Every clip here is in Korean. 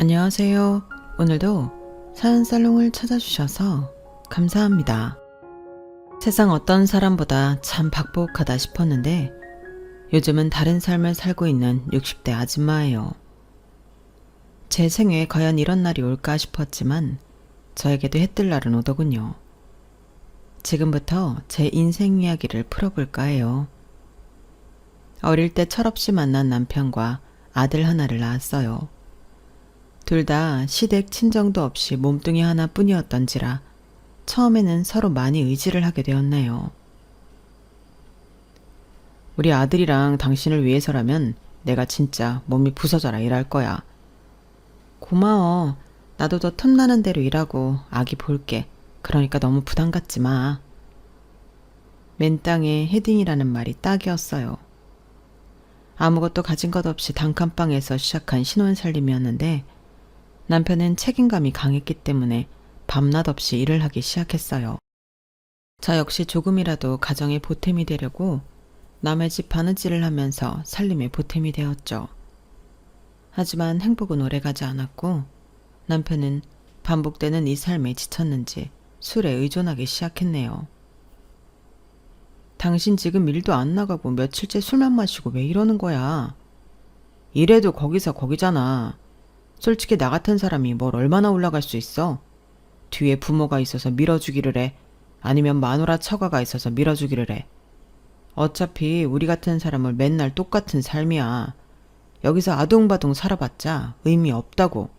안녕하세요. 오늘도 사연살롱을 찾아주셔서 감사합니다. 세상 어떤 사람보다 참 박복하다 싶었는데 요즘은 다른 삶을 살고 있는 60대 아줌마예요. 제 생에 과연 이런 날이 올까 싶었지만 저에게도 해뜰 날은 오더군요. 지금부터 제 인생 이야기를 풀어볼까 해요. 어릴 때 철없이 만난 남편과 아들 하나를 낳았어요. 둘 다 시댁 친정도 없이 몸뚱이 하나뿐이었던지라 처음에는 서로 많이 의지를 하게 되었네요. 우리 아들이랑 당신을 위해서라면 내가 진짜 몸이 부서져라 일할 거야. 고마워. 나도 더 틈나는 대로 일하고 아기 볼게. 그러니까 너무 부담 갖지 마. 맨땅에 헤딩이라는 말이 딱이었어요. 아무것도 가진 것 없이 단칸방에서 시작한 신혼살림이었는데 남편은 책임감이 강했기 때문에 밤낮 없이 일을 하기 시작했어요. 저 역시 조금이라도 가정에 보탬이 되려고 남의 집 바느질을 하면서 살림에 보탬이 되었죠. 하지만 행복은 오래가지 않았고 남편은 반복되는 이 삶에 지쳤는지 술에 의존하기 시작했네요. 당신 지금 일도 안 나가고 며칠째 술만 마시고 왜 이러는 거야? 이래도 거기서 거기잖아. 솔직히 나 같은 사람이 뭘 얼마나 올라갈 수 있어? 뒤에 부모가 있어서 밀어주기를 해. 아니면 마누라 처가가 있어서 밀어주기를 해. 어차피 우리 같은 사람을 맨날 똑같은 삶이야. 여기서 아둥바둥 살아봤자 의미 없다고.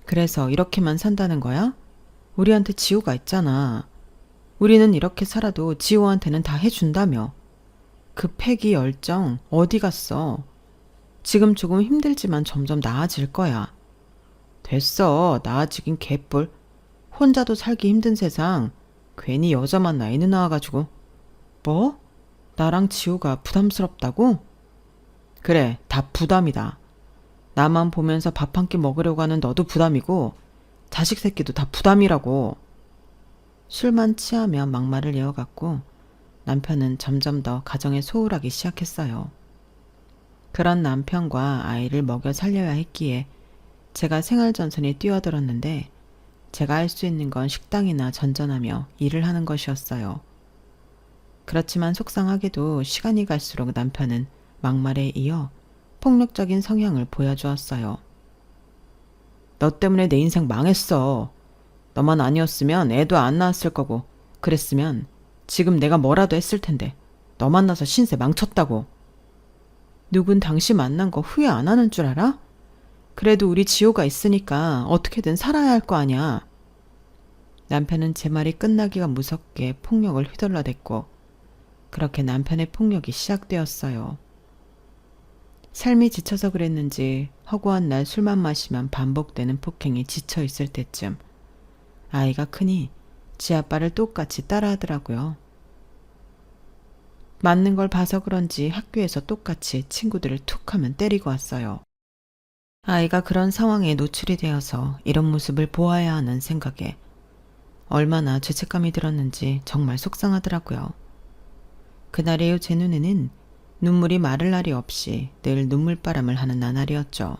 그래서 이렇게만 산다는 거야? 우리한테 지호가 있잖아. 우리는 이렇게 살아도 지호한테는 다 해준다며. 그 패기 열정 어디 갔어? 지금 조금 힘들지만 점점 나아질 거야. 됐어. 나아지긴 개뿔. 혼자도 살기 힘든 세상 괜히 여자만 나이는 나와가지고. 뭐? 나랑 지호가 부담스럽다고? 그래, 다 부담이다. 나만 보면서 밥 한 끼 먹으려고 하는 너도 부담이고 자식 새끼도 다 부담이라고. 술만 취하며 막말을 이어갔고 남편은 점점 더 가정에 소홀하기 시작했어요. 그런 남편과 아이를 먹여 살려야 했기에 제가 생활전선에 뛰어들었는데 제가 할 수 있는 건 식당이나 전전하며 일을 하는 것이었어요. 그렇지만 속상하게도 시간이 갈수록 남편은 막말에 이어 폭력적인 성향을 보여주었어요. 너 때문에 내 인생 망했어. 너만 아니었으면 애도 안 낳았을 거고 그랬으면 지금 내가 뭐라도 했을 텐데 너 만나서 신세 망쳤다고. 누군 당신 만난 거 후회 안 하는 줄 알아? 그래도 우리 지호가 있으니까 어떻게든 살아야 할 거 아냐. 남편은 제 말이 끝나기가 무섭게 폭력을 휘둘러댔고 그렇게 남편의 폭력이 시작되었어요. 삶이 지쳐서 그랬는지 허구한 날 술만 마시면 반복되는 폭행에 지쳐 있을 때쯤 아이가 크니 지 아빠를 똑같이 따라하더라고요. 맞는 걸 봐서 그런지 학교에서 똑같이 친구들을 툭 하면 때리고 왔어요. 아이가 그런 상황에 노출이 되어서 이런 모습을 보아야 하는 생각에 얼마나 죄책감이 들었는지 정말 속상하더라고요. 그날 이후 제 눈에는 눈물이 마를 날이 없이 늘 눈물바람을 하는 나날이었죠.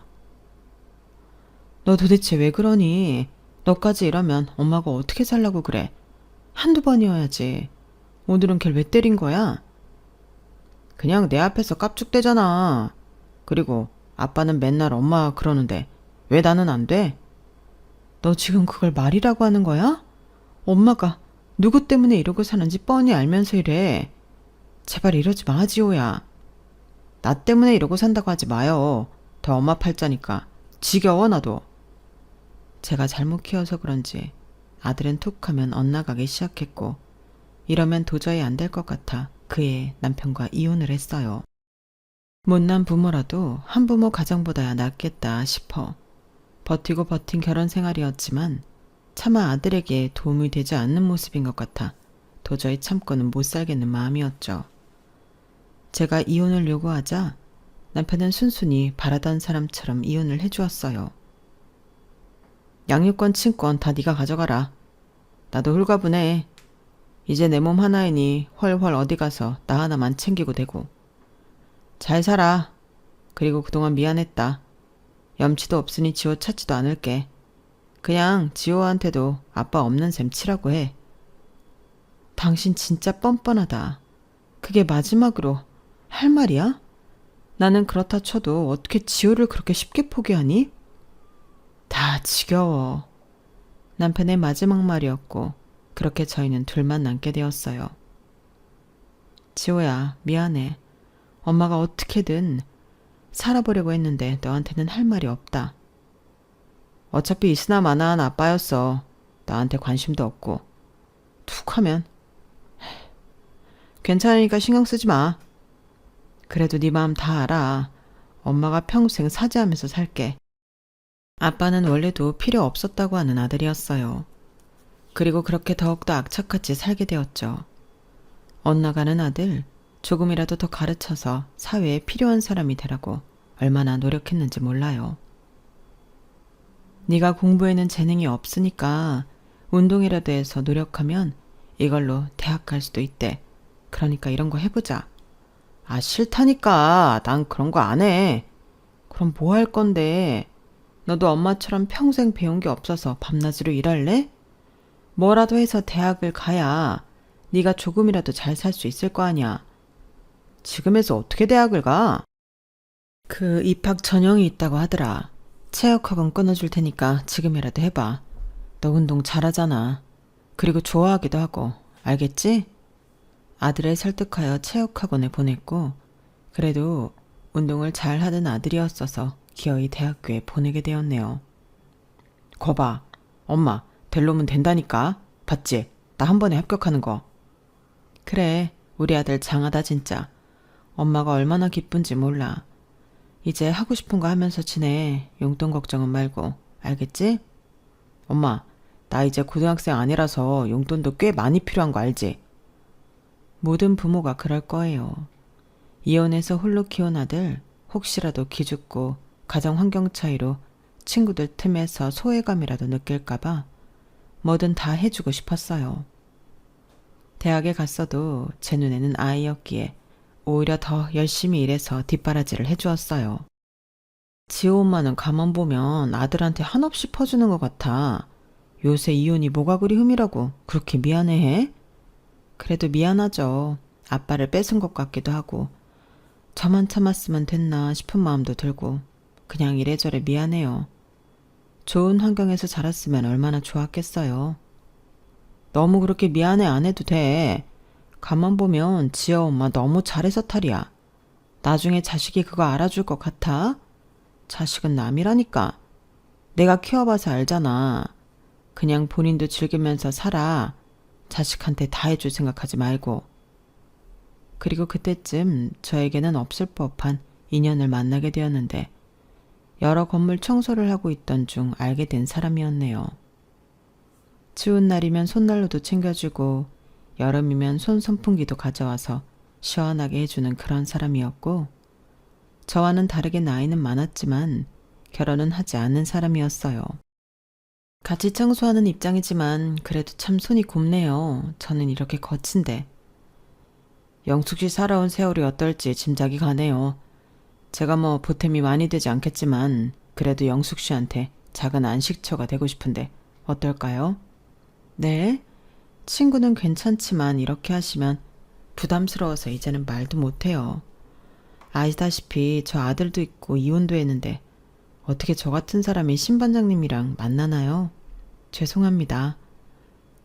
너 도대체 왜 그러니? 너까지 이러면 엄마가 어떻게 살라고 그래? 한두 번이어야지. 오늘은 걔를 왜 때린 거야? 그냥 내 앞에서 깝죽대잖아. 그리고 아빠는 맨날 엄마가 그러는데 왜 나는 안 돼? 너 지금 그걸 말이라고 하는 거야? 엄마가 누구 때문에 이러고 사는지 뻔히 알면서 이래. 제발 이러지 마, 지호야. 나 때문에 이러고 산다고 하지 마요. 더 엄마 팔자니까. 지겨워 나도. 제가 잘못 키워서 그런지 아들은 툭 하면 엇나가기 시작했고 이러면 도저히 안 될 것 같아 그의 남편과 이혼을 했어요. 못난 부모라도 한부모 가정보다야 낫겠다 싶어 버티고 버틴 결혼 생활이었지만 차마 아들에게 도움이 되지 않는 모습인 것 같아 도저히 참고는 못 살겠는 마음이었죠. 제가 이혼을 요구하자 남편은 순순히 바라던 사람처럼 이혼을 해주었어요. 양육권, 친권 다 네가 가져가라. 나도 홀가분해. 이제 내 몸 하나이니 훨훨 어디 가서 나 하나만 챙기고 되고. 잘 살아. 그리고 그동안 미안했다. 염치도 없으니 지호 찾지도 않을게. 그냥 지호한테도 아빠 없는 셈 치라고 해. 당신 진짜 뻔뻔하다. 그게 마지막으로 할 말이야? 나는 그렇다 쳐도 어떻게 지호를 그렇게 쉽게 포기하니? 다 지겨워. 남편의 마지막 말이었고 그렇게 저희는 둘만 남게 되었어요. 지호야, 미안해. 엄마가 어떻게든 살아보려고 했는데 너한테는 할 말이 없다. 어차피 있으나 마나한 아빠였어. 나한테 관심도 없고. 툭 하면 괜찮으니까 신경 쓰지 마. 그래도 네 마음 다 알아. 엄마가 평생 사죄하면서 살게. 아빠는 원래도 필요 없었다고 하는 아들이었어요. 그리고 그렇게 더욱더 악착같이 살게 되었죠. 엇나가는 아들, 조금이라도 더 가르쳐서 사회에 필요한 사람이 되라고 얼마나 노력했는지 몰라요. 네가 공부에는 재능이 없으니까 운동이라도 해서 노력하면 이걸로 대학 갈 수도 있대. 그러니까 이런 거 해보자. 아, 싫다니까. 난 그런 거 안 해. 그럼 뭐 할 건데? 너도 엄마처럼 평생 배운 게 없어서 밤낮으로 일할래? 뭐라도 해서 대학을 가야 네가 조금이라도 잘 살 수 있을 거 아니야. 지금에서 어떻게 대학을 가? 그 입학 전형이 있다고 하더라. 체육학원 끊어줄 테니까 지금이라도 해봐. 너 운동 잘하잖아. 그리고 좋아하기도 하고. 알겠지? 아들을 설득하여 체육학원에 보냈고 그래도 운동을 잘하던 아들이었어서 기어이 대학교에 보내게 되었네요. 거봐. 엄마 될 놈은 된다니까. 봤지? 나 한 번에 합격하는 거. 그래. 우리 아들 장하다 진짜. 엄마가 얼마나 기쁜지 몰라. 이제 하고 싶은 거 하면서 지내. 용돈 걱정은 말고. 알겠지? 엄마 나 이제 고등학생 아니라서 용돈도 꽤 많이 필요한 거 알지? 모든 부모가 그럴 거예요. 이혼해서 홀로 키운 아들, 혹시라도 기죽고 가정 환경 차이로 친구들 틈에서 소외감이라도 느낄까봐 뭐든 다 해주고 싶었어요. 대학에 갔어도 제 눈에는 아이였기에 오히려 더 열심히 일해서 뒷바라지를 해주었어요. 지호 엄마는 가만 보면 아들한테 한없이 퍼주는 것 같아. 요새 이혼이 뭐가 그리 흠이라고 그렇게 미안해해? 그래도 미안하죠. 아빠를 뺏은 것 같기도 하고 저만 참았으면 됐나 싶은 마음도 들고 그냥 이래저래 미안해요. 좋은 환경에서 자랐으면 얼마나 좋았겠어요. 너무 그렇게 미안해 안 해도 돼. 가만 보면 지아 엄마 너무 잘해서 탈이야. 나중에 자식이 그거 알아줄 것 같아? 자식은 남이라니까. 내가 키워봐서 알잖아. 그냥 본인도 즐기면서 살아. 자식한테 다 해줄 생각하지 말고. 그리고 그때쯤 저에게는 없을 법한 인연을 만나게 되었는데 여러 건물 청소를 하고 있던 중 알게 된 사람이었네요. 추운 날이면 손난로도 챙겨주고 여름이면 손선풍기도 가져와서 시원하게 해주는 그런 사람이었고 저와는 다르게 나이는 많았지만 결혼은 하지 않은 사람이었어요. 같이 청소하는 입장이지만 그래도 참 손이 곱네요. 저는 이렇게 거친데. 영숙 씨 살아온 세월이 어떨지 짐작이 가네요. 제가 뭐 보탬이 많이 되지 않겠지만 그래도 영숙 씨한테 작은 안식처가 되고 싶은데 어떨까요? 네? 친구는 괜찮지만 이렇게 하시면 부담스러워서 이제는 말도 못해요. 아시다시피 저 아들도 있고 이혼도 했는데 어떻게 저 같은 사람이 신 반장님이랑 만나나요? 죄송합니다.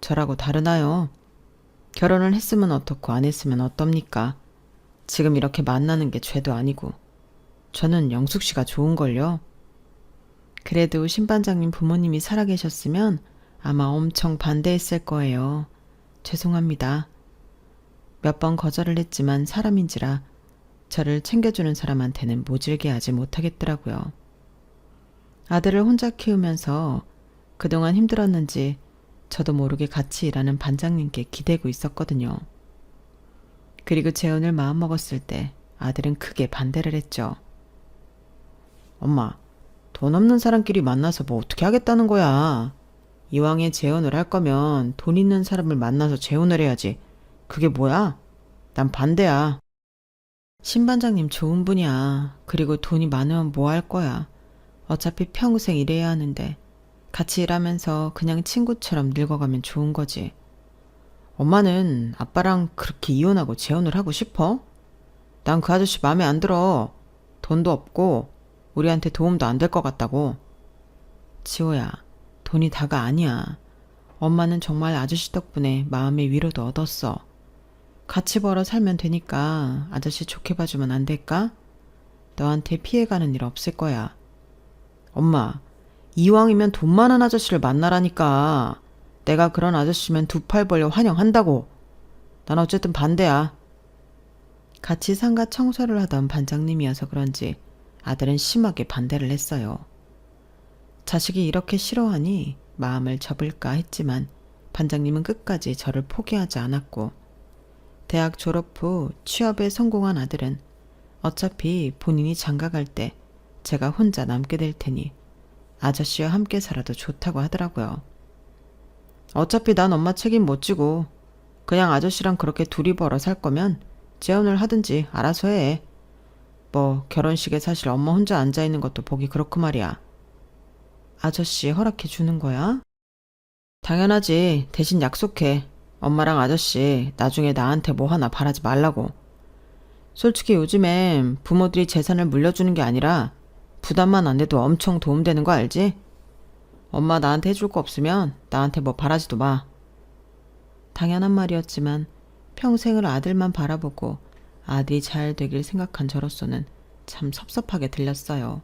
저라고 다르나요? 결혼을 했으면 어떻고 안 했으면 어떻습니까? 지금 이렇게 만나는 게 죄도 아니고 저는 영숙 씨가 좋은걸요. 그래도 신 반장님 부모님이 살아계셨으면 아마 엄청 반대했을 거예요. 죄송합니다. 몇 번 거절을 했지만 사람인지라 저를 챙겨주는 사람한테는 모질게 하지 못하겠더라고요. 아들을 혼자 키우면서 그동안 힘들었는지 저도 모르게 같이 일하는 반장님께 기대고 있었거든요. 그리고 재혼을 마음먹었을 때 아들은 크게 반대를 했죠. 엄마, 돈 없는 사람끼리 만나서 뭐 어떻게 하겠다는 거야. 이왕에 재혼을 할 거면 돈 있는 사람을 만나서 재혼을 해야지. 그게 뭐야? 난 반대야. 신 반장님 좋은 분이야. 그리고 돈이 많으면 뭐 할 거야. 어차피 평생 일해야 하는데 같이 일하면서 그냥 친구처럼 늙어가면 좋은 거지. 엄마는 아빠랑 그렇게 이혼하고 재혼을 하고 싶어? 난 그 아저씨 마음에 안 들어. 돈도 없고 우리한테 도움도 안 될 것 같다고. 지호야, 돈이 다가 아니야. 엄마는 정말 아저씨 덕분에 마음의 위로도 얻었어. 같이 벌어 살면 되니까 아저씨 좋게 봐주면 안 될까? 너한테 피해가는 일 없을 거야. 엄마, 이왕이면 돈 많은 아저씨를 만나라니까. 내가 그런 아저씨면 두 팔 벌려 환영한다고. 난 어쨌든 반대야. 같이 상가 청소를 하던 반장님이어서 그런지 아들은 심하게 반대를 했어요. 자식이 이렇게 싫어하니 마음을 접을까 했지만 반장님은 끝까지 저를 포기하지 않았고, 대학 졸업 후 취업에 성공한 아들은 어차피 본인이 장가갈 때 제가 혼자 남게 될 테니 아저씨와 함께 살아도 좋다고 하더라고요. 어차피 난 엄마 책임 못 지고 그냥 아저씨랑 그렇게 둘이 벌어 살 거면 재혼을 하든지 알아서 해. 뭐 결혼식에 사실 엄마 혼자 앉아있는 것도 보기 그렇고 말이야. 아저씨 허락해 주는 거야? 당연하지. 대신 약속해. 엄마랑 아저씨 나중에 나한테 뭐 하나 바라지 말라고. 솔직히 요즘엔 부모들이 재산을 물려주는 게 아니라 부담만 안 돼도 엄청 도움되는 거 알지? 엄마 나한테 해줄 거 없으면 나한테 뭐 바라지도 마. 당연한 말이었지만 평생을 아들만 바라보고 아들이 잘 되길 생각한 저로서는 참 섭섭하게 들렸어요.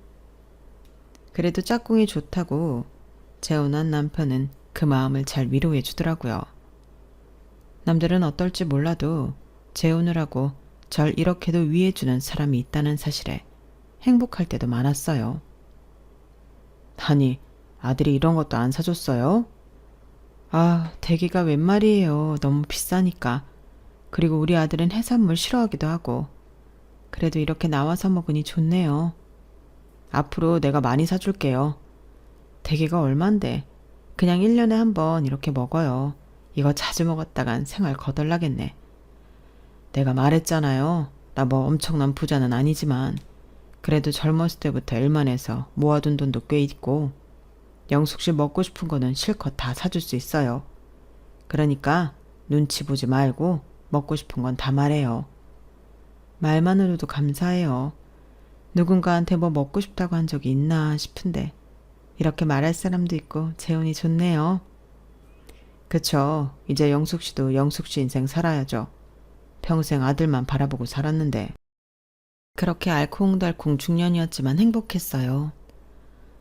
그래도 짝꿍이 좋다고 재혼한 남편은 그 마음을 잘 위로해 주더라고요. 남들은 어떨지 몰라도 재혼을 하고 절 이렇게도 위해주는 사람이 있다는 사실에 행복할 때도 많았어요. 아니, 아들이 이런 것도 안 사줬어요? 아, 대기가 웬 말이에요. 너무 비싸니까. 그리고 우리 아들은 해산물 싫어하기도 하고. 그래도 이렇게 나와서 먹으니 좋네요. 앞으로 내가 많이 사줄게요. 대게가 얼만데 그냥 1년에 한 번 이렇게 먹어요. 이거 자주 먹었다간 생활 거덜나겠네. 내가 말했잖아요. 나 뭐 엄청난 부자는 아니지만 그래도 젊었을 때부터 일만 해서 모아둔 돈도 꽤 있고 영숙 씨 먹고 싶은 거는 실컷 다 사줄 수 있어요. 그러니까 눈치 보지 말고 먹고 싶은 건 다 말해요. 말만으로도 감사해요. 누군가한테 뭐 먹고 싶다고 한 적이 있나 싶은데 이렇게 말할 사람도 있고 재혼이 좋네요. 그쵸. 이제 영숙 씨도 영숙 씨 인생 살아야죠. 평생 아들만 바라보고 살았는데. 그렇게 알콩달콩 중년이었지만 행복했어요.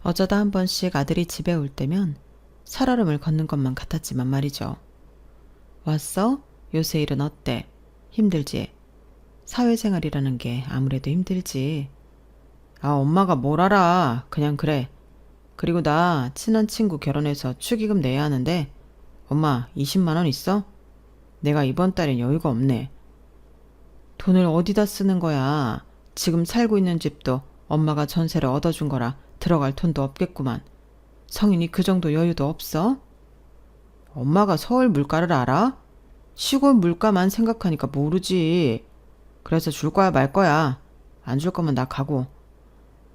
어쩌다 한 번씩 아들이 집에 올 때면 살얼음을 걷는 것만 같았지만 말이죠. 왔어? 요새 일은 어때? 힘들지? 사회생활이라는 게 아무래도 힘들지. 아, 엄마가 뭘 알아. 그냥 그래. 그리고 나 친한 친구 결혼해서 축의금 내야 하는데 엄마 20만 원 있어? 내가 이번 달엔 여유가 없네. 돈을 어디다 쓰는 거야. 지금 살고 있는 집도 엄마가 전세를 얻어준 거라 들어갈 돈도 없겠구만. 성인이 그 정도 여유도 없어? 엄마가 서울 물가를 알아? 시골 물가만 생각하니까 모르지. 그래서 줄 거야 말 거야. 안 줄 거면 나 가고.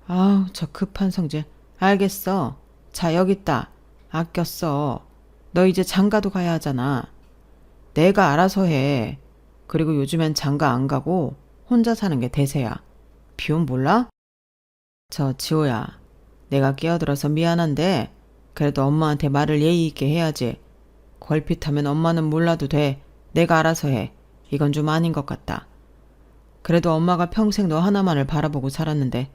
아우, 저 급한 성질. 알겠어. 자, 여기 있다. 아꼈어. 너 이제 장가도 가야 하잖아. 내가 알아서 해. 그리고 요즘엔 장가 안 가고 혼자 사는 게 대세야. 비용 몰라? 저 지호야. 내가 끼어들어서 미안한데 그래도 엄마한테 말을 예의 있게 해야지. 걸핏하면 엄마는 몰라도 돼. 내가 알아서 해. 이건 좀 아닌 것 같다. 그래도 엄마가 평생 너 하나만을 바라보고 살았는데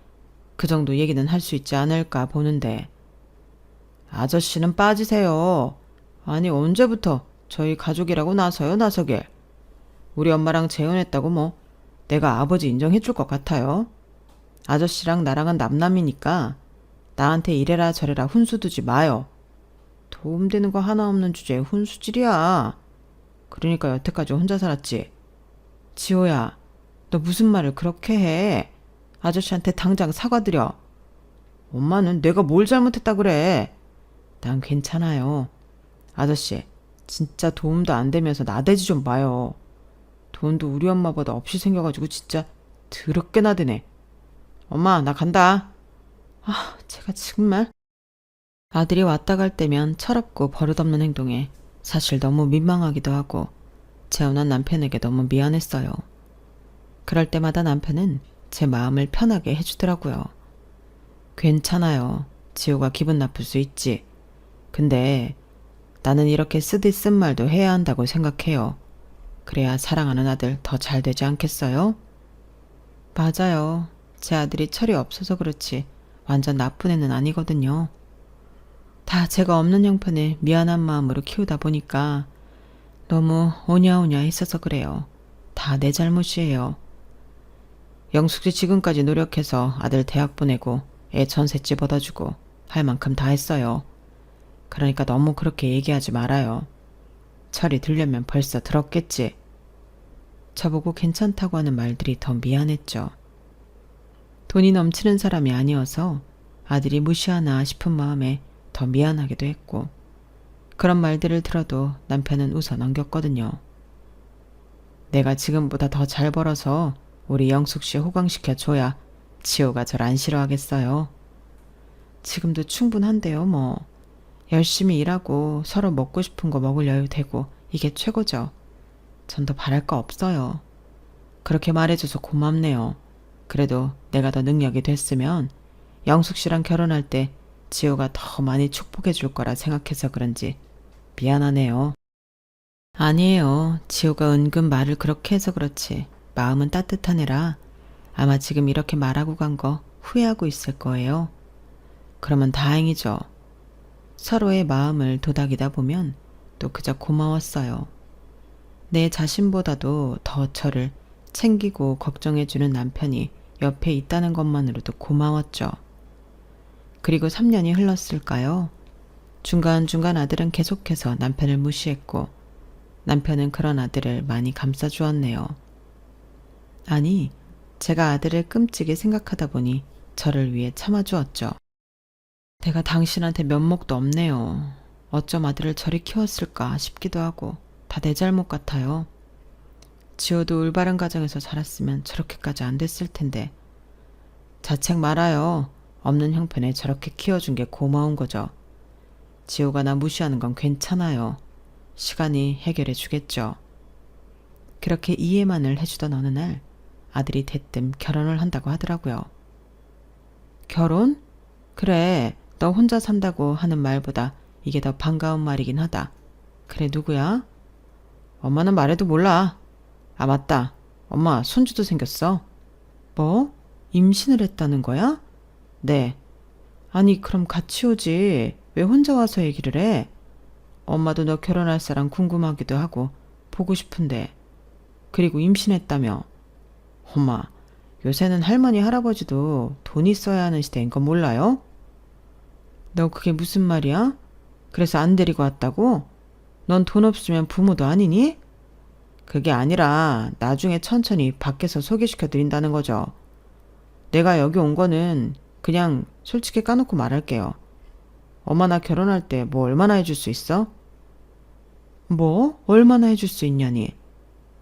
그 정도 얘기는 할 수 있지 않을까 보는데. 아저씨는 빠지세요. 아니 언제부터 저희 가족이라고 나서요 나서길. 우리 엄마랑 재혼했다고 뭐 내가 아버지 인정해 줄 것 같아요. 아저씨랑 나랑은 남남이니까 나한테 이래라 저래라 훈수 두지 마요. 도움되는 거 하나 없는 주제에 훈수질이야. 그러니까 여태까지 혼자 살았지. 지호야, 너 무슨 말을 그렇게 해. 아저씨한테 당장 사과드려. 엄마는 내가 뭘 잘못했다 그래. 난 괜찮아요. 아저씨, 진짜 도움도 안 되면서 나대지 좀 마요. 돈도 우리 엄마보다 없이 생겨가지고 진짜 더럽게 나대네. 엄마, 나 간다. 제가 정말. 아들이 왔다 갈 때면 철없고 버릇없는 행동에 사실 너무 민망하기도 하고 재혼한 남편에게 너무 미안했어요. 그럴 때마다 남편은 제 마음을 편하게 해주더라고요. 괜찮아요. 지호가 기분 나쁠 수 있지. 근데 나는 이렇게 쓰디 쓴 말도 해야 한다고 생각해요. 그래야 사랑하는 아들 더 잘 되지 않겠어요? 맞아요. 제 아들이 철이 없어서 그렇지 완전 나쁜 애는 아니거든요. 다 제가 없는 형편에 미안한 마음으로 키우다 보니까 너무 오냐오냐 했어서 그래요. 다 내 잘못이에요. 영숙씨 지금까지 노력해서 아들 대학 보내고 애 전셋집 얻어주고 할 만큼 다 했어요. 그러니까 너무 그렇게 얘기하지 말아요. 철이 들려면 벌써 들었겠지. 저보고 괜찮다고 하는 말들이 더 미안했죠. 돈이 넘치는 사람이 아니어서 아들이 무시하나 싶은 마음에 더 미안하기도 했고 그런 말들을 들어도 남편은 웃어 넘겼거든요. 내가 지금보다 더 잘 벌어서 우리 영숙씨 호강시켜줘야 지호가 절 안 싫어하겠어요. 지금도 충분한데요 뭐. 열심히 일하고 서로 먹고 싶은 거 먹을 여유 되고 이게 최고죠. 전 더 바랄 거 없어요. 그렇게 말해줘서 고맙네요. 그래도 내가 더 능력이 됐으면 영숙씨랑 결혼할 때 지호가 더 많이 축복해 줄 거라 생각해서 그런지 미안하네요. 아니에요. 지호가 은근 말을 그렇게 해서 그렇지 마음은 따뜻한 애라 아마 지금 이렇게 말하고 간 거 후회하고 있을 거예요. 그러면 다행이죠. 서로의 마음을 도닥이다 보면 또 그저 고마웠어요. 내 자신보다도 더 저를 챙기고 걱정해주는 남편이 옆에 있다는 것만으로도 고마웠죠. 그리고 3년이 흘렀을까요? 중간중간 아들은 계속해서 남편을 무시했고 남편은 그런 아들을 많이 감싸주었네요. 아니, 제가 아들을 끔찍이 생각하다 보니 저를 위해 참아주었죠. 내가 당신한테 면목도 없네요. 어쩜 아들을 저리 키웠을까 싶기도 하고 다 내 잘못 같아요. 지호도 올바른 가정에서 자랐으면 저렇게까지 안 됐을 텐데. 자책 말아요. 없는 형편에 저렇게 키워준 게 고마운 거죠. 지호가 나 무시하는 건 괜찮아요. 시간이 해결해 주겠죠. 그렇게 이해만을 해주던 어느 날 아들이 대뜸 결혼을 한다고 하더라고요. 결혼? 그래, 너 혼자 산다고 하는 말보다 이게 더 반가운 말이긴 하다. 그래, 누구야? 엄마는 말해도 몰라. 아, 맞다. 엄마 손주도 생겼어. 뭐? 임신을 했다는 거야? 네. 아니, 그럼 같이 오지. 왜 혼자 와서 얘기를 해? 엄마도 너 결혼할 사람 궁금하기도 하고 보고 싶은데. 그리고 임신했다며. 엄마, 요새는 할머니 할아버지도 돈 있어야 하는 시대인 건 몰라요? 너 그게 무슨 말이야? 그래서 안 데리고 왔다고? 넌 돈 없으면 부모도 아니니? 그게 아니라 나중에 천천히 밖에서 소개시켜 드린다는 거죠. 내가 여기 온 거는 그냥 솔직히 까놓고 말할게요. 엄마 나 결혼할 때 뭐 얼마나 해줄 수 있어? 뭐? 얼마나 해줄 수 있냐니?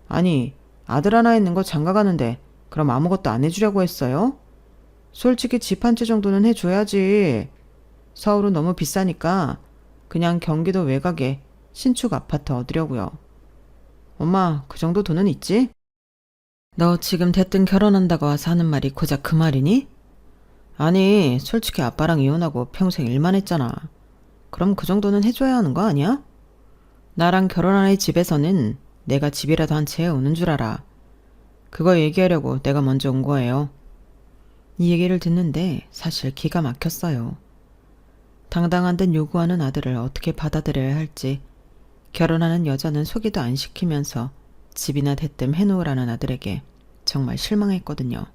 아니, 아들 하나 있는 거 장가 가는데 그럼 아무것도 안 해주려고 했어요? 솔직히 집 한 채 정도는 해줘야지. 서울은 너무 비싸니까 그냥 경기도 외곽에 신축 아파트 얻으려고요. 엄마, 그 정도 돈은 있지? 너 지금 대뜸 결혼한다고 와서 하는 말이 고작 그 말이니? 아니, 솔직히 아빠랑 이혼하고 평생 일만 했잖아. 그럼 그 정도는 해줘야 하는 거 아니야? 나랑 결혼한 애 집에서는 내가 집이라도 한 채 오는 줄 알아. 그거 얘기하려고 내가 먼저 온 거예요. 이 얘기를 듣는데 사실 기가 막혔어요. 당당한 듯 요구하는 아들을 어떻게 받아들여야 할지, 결혼하는 여자는 소개도 안 시키면서 집이나 대뜸 해놓으라는 아들에게 정말 실망했거든요.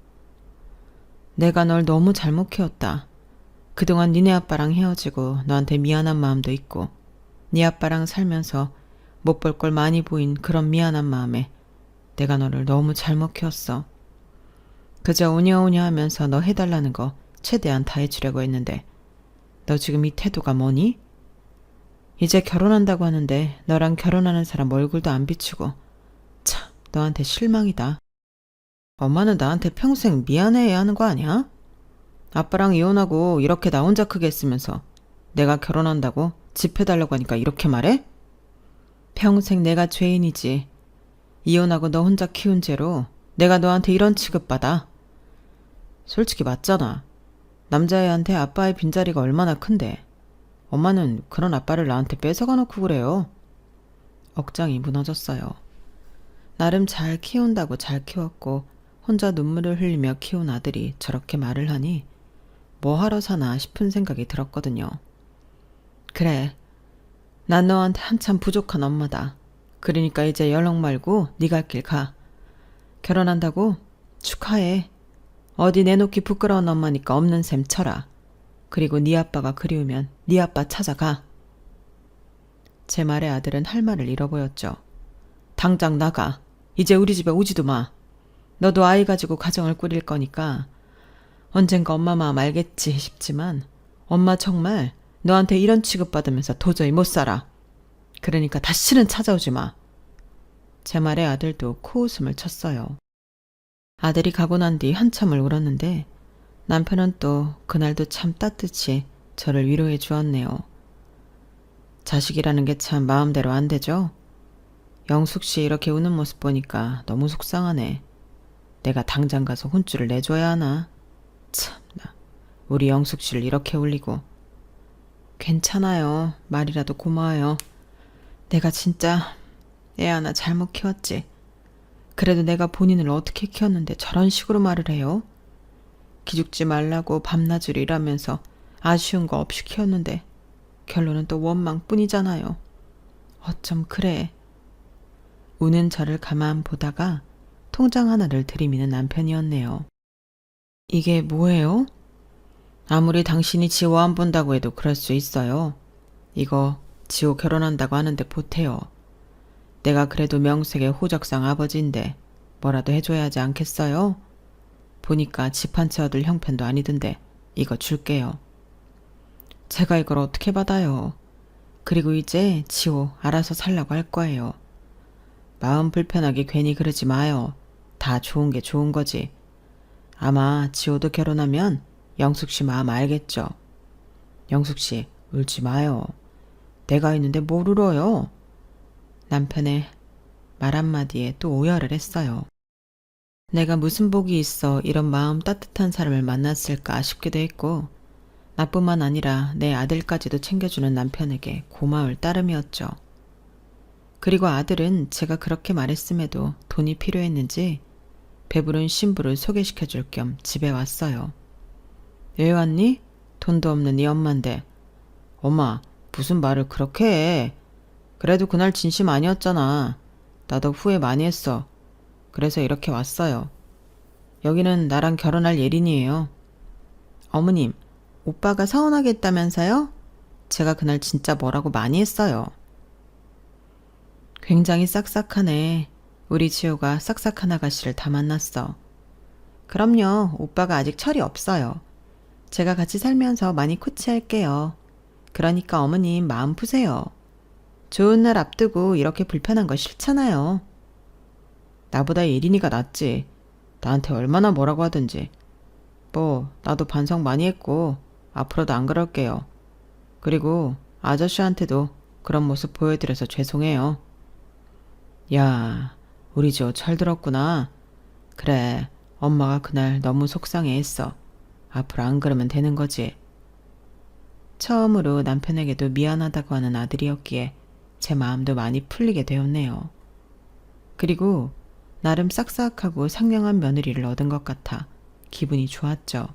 내가 널 너무 잘못 키웠다. 그동안 니네 아빠랑 헤어지고 너한테 미안한 마음도 있고 네 아빠랑 살면서 못 볼 걸 많이 보인 그런 미안한 마음에 내가 너를 너무 잘못 키웠어. 그저 오냐오냐 하면서 너 해달라는 거 최대한 다 해주려고 했는데 너 지금 이 태도가 뭐니? 이제 결혼한다고 하는데 너랑 결혼하는 사람 얼굴도 안 비추고 참 너한테 실망이다. 엄마는 나한테 평생 미안해야 하는 거 아니야? 아빠랑 이혼하고 이렇게 나 혼자 크게 했으면서 내가 결혼한다고 집 해달라고 하니까 이렇게 말해? 평생 내가 죄인이지. 이혼하고 너 혼자 키운 죄로 내가 너한테 이런 취급받아. 솔직히 맞잖아. 남자애한테 아빠의 빈자리가 얼마나 큰데. 엄마는 그런 아빠를 나한테 뺏어가 놓고 그래요. 억장이 무너졌어요. 나름 잘 키운다고 잘 키웠고 혼자 눈물을 흘리며 키운 아들이 저렇게 말을 하니 뭐 하러 사나 싶은 생각이 들었거든요. 그래, 난 너한테 한참 부족한 엄마다. 그러니까 이제 연락 말고 네 갈 길 가. 결혼한다고? 축하해. 어디 내놓기 부끄러운 엄마니까 없는 셈 쳐라. 그리고 네 아빠가 그리우면 네 아빠 찾아가. 제 말에 아들은 할 말을 잃어보였죠. 당장 나가. 이제 우리 집에 오지도 마. 너도 아이 가지고 가정을 꾸릴 거니까 언젠가 엄마 마음 알겠지 싶지만 엄마 정말 너한테 이런 취급받으면서 도저히 못 살아. 그러니까 다시는 찾아오지 마. 제 말에 아들도 코웃음을 쳤어요. 아들이 가고 난 뒤 한참을 울었는데 남편은 또 그날도 참 따뜻이 저를 위로해 주었네요. 자식이라는 게 참 마음대로 안 되죠? 영숙 씨 이렇게 우는 모습 보니까 너무 속상하네. 내가 당장 가서 혼쭐을 내줘야 하나? 참나, 우리 영숙 씨를 이렇게 울리고. 괜찮아요. 말이라도 고마워요. 내가 진짜 애 하나 잘못 키웠지. 그래도 내가 본인을 어떻게 키웠는데 저런 식으로 말을 해요? 기죽지 말라고 밤낮으로 일하면서 아쉬운 거 없이 키웠는데 결론은 또 원망뿐이잖아요. 어쩜 그래. 우는 저를 가만 보다가 통장 하나를 들이미는 남편이었네요. 이게 뭐예요? 아무리 당신이 지호 안 본다고 해도 그럴 수 있어요. 이거 지호 결혼한다고 하는데 보태요. 내가 그래도 명색의 호적상 아버지인데 뭐라도 해줘야 하지 않겠어요? 보니까 집 한 채 얻을 형편도 아니던데 이거 줄게요. 제가 이걸 어떻게 받아요? 그리고 이제 지호 알아서 살라고 할 거예요. 마음 불편하게 괜히 그러지 마요. 다 좋은 게 좋은 거지. 아마 지호도 결혼하면 영숙 씨 마음 알겠죠. 영숙 씨 울지 마요. 내가 있는데 뭘 울어요? 남편의 말 한마디에 또 오열을 했어요. 내가 무슨 복이 있어 이런 마음 따뜻한 사람을 만났을까 싶기도 했고 나뿐만 아니라 내 아들까지도 챙겨주는 남편에게 고마울 따름이었죠. 그리고 아들은 제가 그렇게 말했음에도 돈이 필요했는지 배부른 신부를 소개시켜줄 겸 집에 왔어요. 왜 왔니? 돈도 없는 네 엄마인데. 엄마, 무슨 말을 그렇게 해. 그래도 그날 진심 아니었잖아. 나도 후회 많이 했어. 그래서 이렇게 왔어요. 여기는 나랑 결혼할 예린이에요. 어머님, 오빠가 서운하겠다면서요? 제가 그날 진짜 뭐라고 많이 했어요. 굉장히 싹싹하네. 우리 지호가 싹싹한 아가씨를 다 만났어. 그럼요. 오빠가 아직 철이 없어요. 제가 같이 살면서 많이 코치할게요. 그러니까 어머님 마음 푸세요. 좋은 날 앞두고 이렇게 불편한 거 싫잖아요. 나보다 예린이가 낫지. 나한테 얼마나 뭐라고 하든지. 뭐 나도 반성 많이 했고 앞으로도 안 그럴게요. 그리고 아저씨한테도 그런 모습 보여드려서 죄송해요. 야, 우리 지호 철들었구나. 그래, 엄마가 그날 너무 속상해했어. 앞으로 안 그러면 되는 거지. 처음으로 남편에게도 미안하다고 하는 아들이었기에 제 마음도 많이 풀리게 되었네요. 그리고 나름 싹싹하고 상냥한 며느리를 얻은 것 같아 기분이 좋았죠.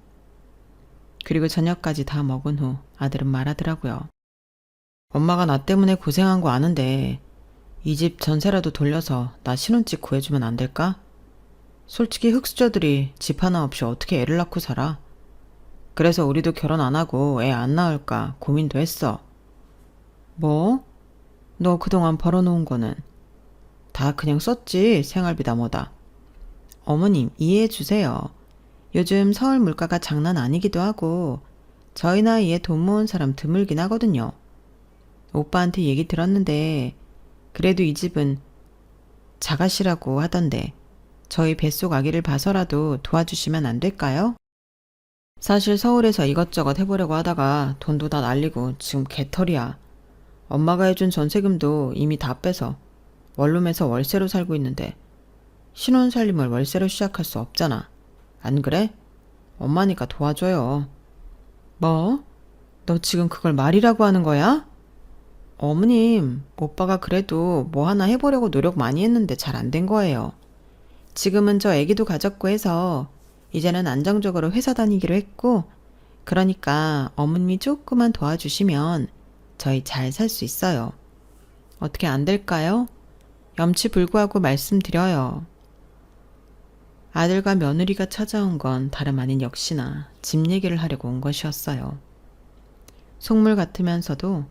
그리고 저녁까지 다 먹은 후 아들은 말하더라고요. 엄마가 나 때문에 고생한 거 아는데 이 집 전세라도 돌려서 나 신혼집 구해주면 안 될까? 솔직히 흙수저들이 집 하나 없이 어떻게 애를 낳고 살아? 그래서 우리도 결혼 안 하고 애 안 낳을까 고민도 했어. 뭐? 너 그동안 벌어놓은 거는? 다 그냥 썼지. 생활비다 뭐다. 어머님 이해해 주세요. 요즘 서울 물가가 장난 아니기도 하고 저희 나이에 돈 모은 사람 드물긴 하거든요. 오빠한테 얘기 들었는데 그래도 이 집은 자가시라고 하던데 저희 뱃속 아기를 봐서라도 도와주시면 안 될까요? 사실 서울에서 이것저것 해보려고 하다가 돈도 다 날리고 지금 개털이야. 엄마가 해준 전세금도 이미 다 빼서 원룸에서 월세로 살고 있는데 신혼 살림을 월세로 시작할 수 없잖아. 안 그래? 엄마니까 도와줘요. 뭐? 너 지금 그걸 말이라고 하는 거야? 어머님, 오빠가 그래도 뭐 하나 해보려고 노력 많이 했는데 잘 안 된 거예요. 지금은 저 애기도 가졌고 해서 이제는 안정적으로 회사 다니기로 했고, 그러니까 어머님이 조금만 도와주시면 저희 잘 살 수 있어요. 어떻게 안 될까요? 염치불구하고 말씀드려요. 아들과 며느리가 찾아온 건 다름 아닌 역시나 집 얘기를 하려고 온 것이었어요. 속물 같으면서도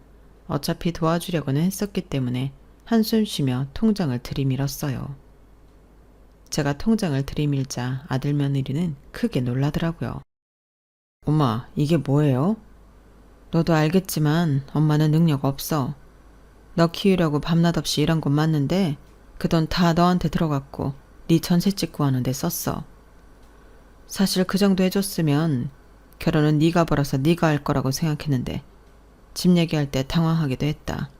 어차피 도와주려고는 했었기 때문에 한숨 쉬며 통장을 들이밀었어요. 제가 통장을 들이밀자 아들 며느리는 크게 놀라더라고요. 엄마, 이게 뭐예요? 너도 알겠지만 엄마는 능력 없어. 너 키우려고 밤낮 없이 일한 건 맞는데 그 돈 다 너한테 들어갔고 네 전세 찍고 하는데 썼어. 사실 그 정도 해줬으면 결혼은 네가 벌어서 네가 할 거라고 생각했는데 집 얘기할 때 당황하기도 했다.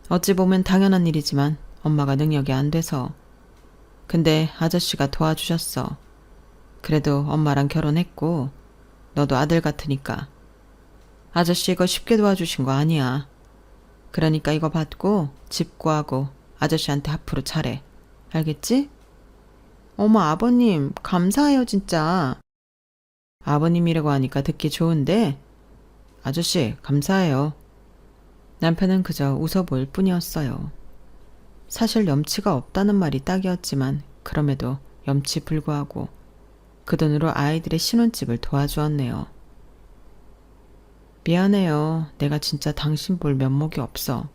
어찌 보면 당연한 일이지만 엄마가 능력이 안 돼서. 근데 아저씨가 도와주셨어. 그래도 엄마랑 결혼했고 너도 아들 같으니까. 아저씨 이거 쉽게 도와주신 거 아니야. 그러니까 이거 받고 집 구하고 아저씨한테 앞으로 잘해. 알겠지? 어머 아버님 감사해요 진짜. 아버님이라고 하니까 듣기 좋은데 아저씨 감사해요. 남편은 그저 웃어 보일 뿐이었어요. 사실 염치가 없다는 말이 딱이었지만 그럼에도 염치불구하고 그 돈으로 아이들의 신혼집을 도와주었네요. 미안해요. 내가 진짜 당신 볼 면목이 없어.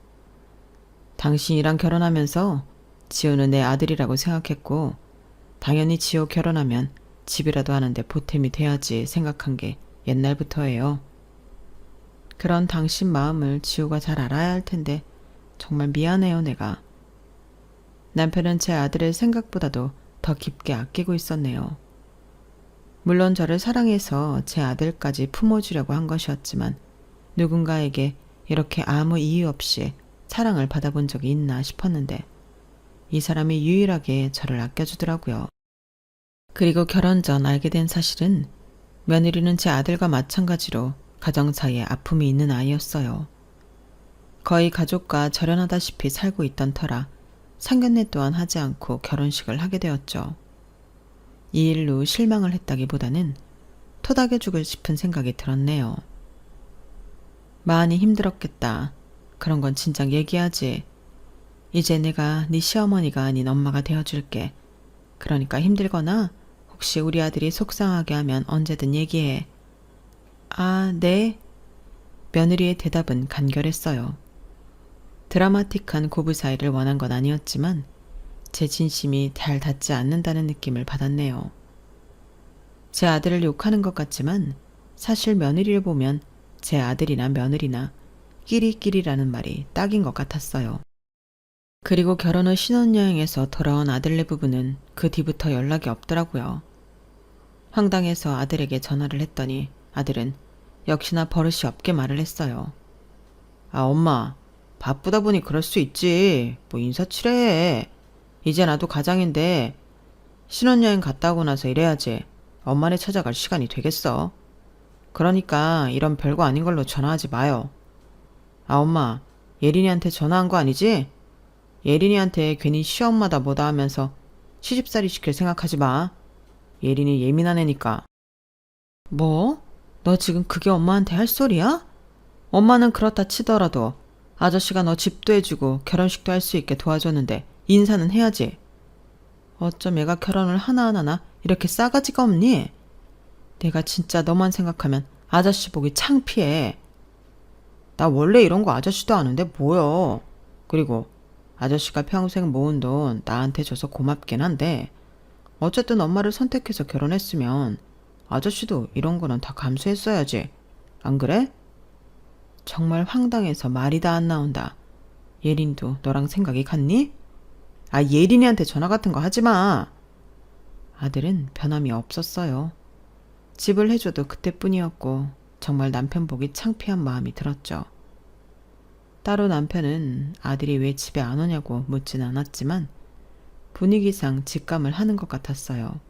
당신이랑 결혼하면서 지호는 내 아들이라고 생각했고 당연히 지호 결혼하면 집이라도 하는데 보탬이 돼야지 생각한 게 옛날부터예요. 그런 당신 마음을 지호가 잘 알아야 할 텐데 정말 미안해요 내가. 남편은 제 아들을 생각보다도 더 깊게 아끼고 있었네요. 물론 저를 사랑해서 제 아들까지 품어주려고 한 것이었지만 누군가에게 이렇게 아무 이유 없이 사랑을 받아본 적이 있나 싶었는데 이 사람이 유일하게 저를 아껴주더라고요. 그리고 결혼 전 알게 된 사실은 며느리는 제 아들과 마찬가지로 가정 사이에 아픔이 있는 아이였어요. 거의 가족과 절연하다시피 살고 있던 터라 상견례 또한 하지 않고 결혼식을 하게 되었죠. 이 일로 실망을 했다기보다는 토닥여 주고 싶은 생각이 들었네요. 많이 힘들었겠다. 그런 건 진작 얘기하지. 이제 내가 네 시어머니가 아닌 엄마가 되어줄게. 그러니까 힘들거나 혹시 우리 아들이 속상하게 하면 언제든 얘기해. 아, 네. 며느리의 대답은 간결했어요. 드라마틱한 고부 사이를 원한 건 아니었지만 제 진심이 잘 닿지 않는다는 느낌을 받았네요. 제 아들을 욕하는 것 같지만 사실 며느리를 보면 제 아들이나 며느리나 끼리끼리라는 말이 딱인 것 같았어요. 그리고 결혼 후 신혼여행에서 돌아온 아들네 부부는 그 뒤부터 연락이 없더라고요. 황당해서 아들에게 전화를 했더니 아들은 역시나 버릇이 없게 말을 했어요. 아 엄마 바쁘다 보니 그럴 수 있지. 뭐 인사치레해. 이제 나도 가장인데 신혼여행 갔다 오고 나서 이래야지 엄마네 찾아갈 시간이 되겠어. 그러니까 이런 별거 아닌 걸로 전화하지 마요. 아 엄마 예린이한테 전화한 거 아니지? 예린이한테 괜히 시엄마다 뭐다 하면서 시집살이 시킬 생각하지 마. 예린이 예민한 애니까. 뭐? 너 지금 그게 엄마한테 할 소리야? 엄마는 그렇다 치더라도 아저씨가 너 집도 해주고 결혼식도 할 수 있게 도와줬는데 인사는 해야지. 어쩜 애가 결혼을 하나하나 이렇게 싸가지가 없니? 내가 진짜 너만 생각하면 아저씨 보기 창피해. 나 원래 이런 거 아저씨도 아는데 뭐여. 그리고 아저씨가 평생 모은 돈 나한테 줘서 고맙긴 한데 어쨌든 엄마를 선택해서 결혼했으면 아저씨도 이런 거는 다 감수했어야지. 안 그래? 정말 황당해서 말이 다 안 나온다. 예린도 너랑 생각이 같니? 아 예린이한테 전화 같은 거 하지 마. 아들은 변함이 없었어요. 집을 해줘도 그때뿐이었고 정말 남편 보기 창피한 마음이 들었죠. 따로 남편은 아들이 왜 집에 안 오냐고 묻진 않았지만 분위기상 직감을 하는 것 같았어요.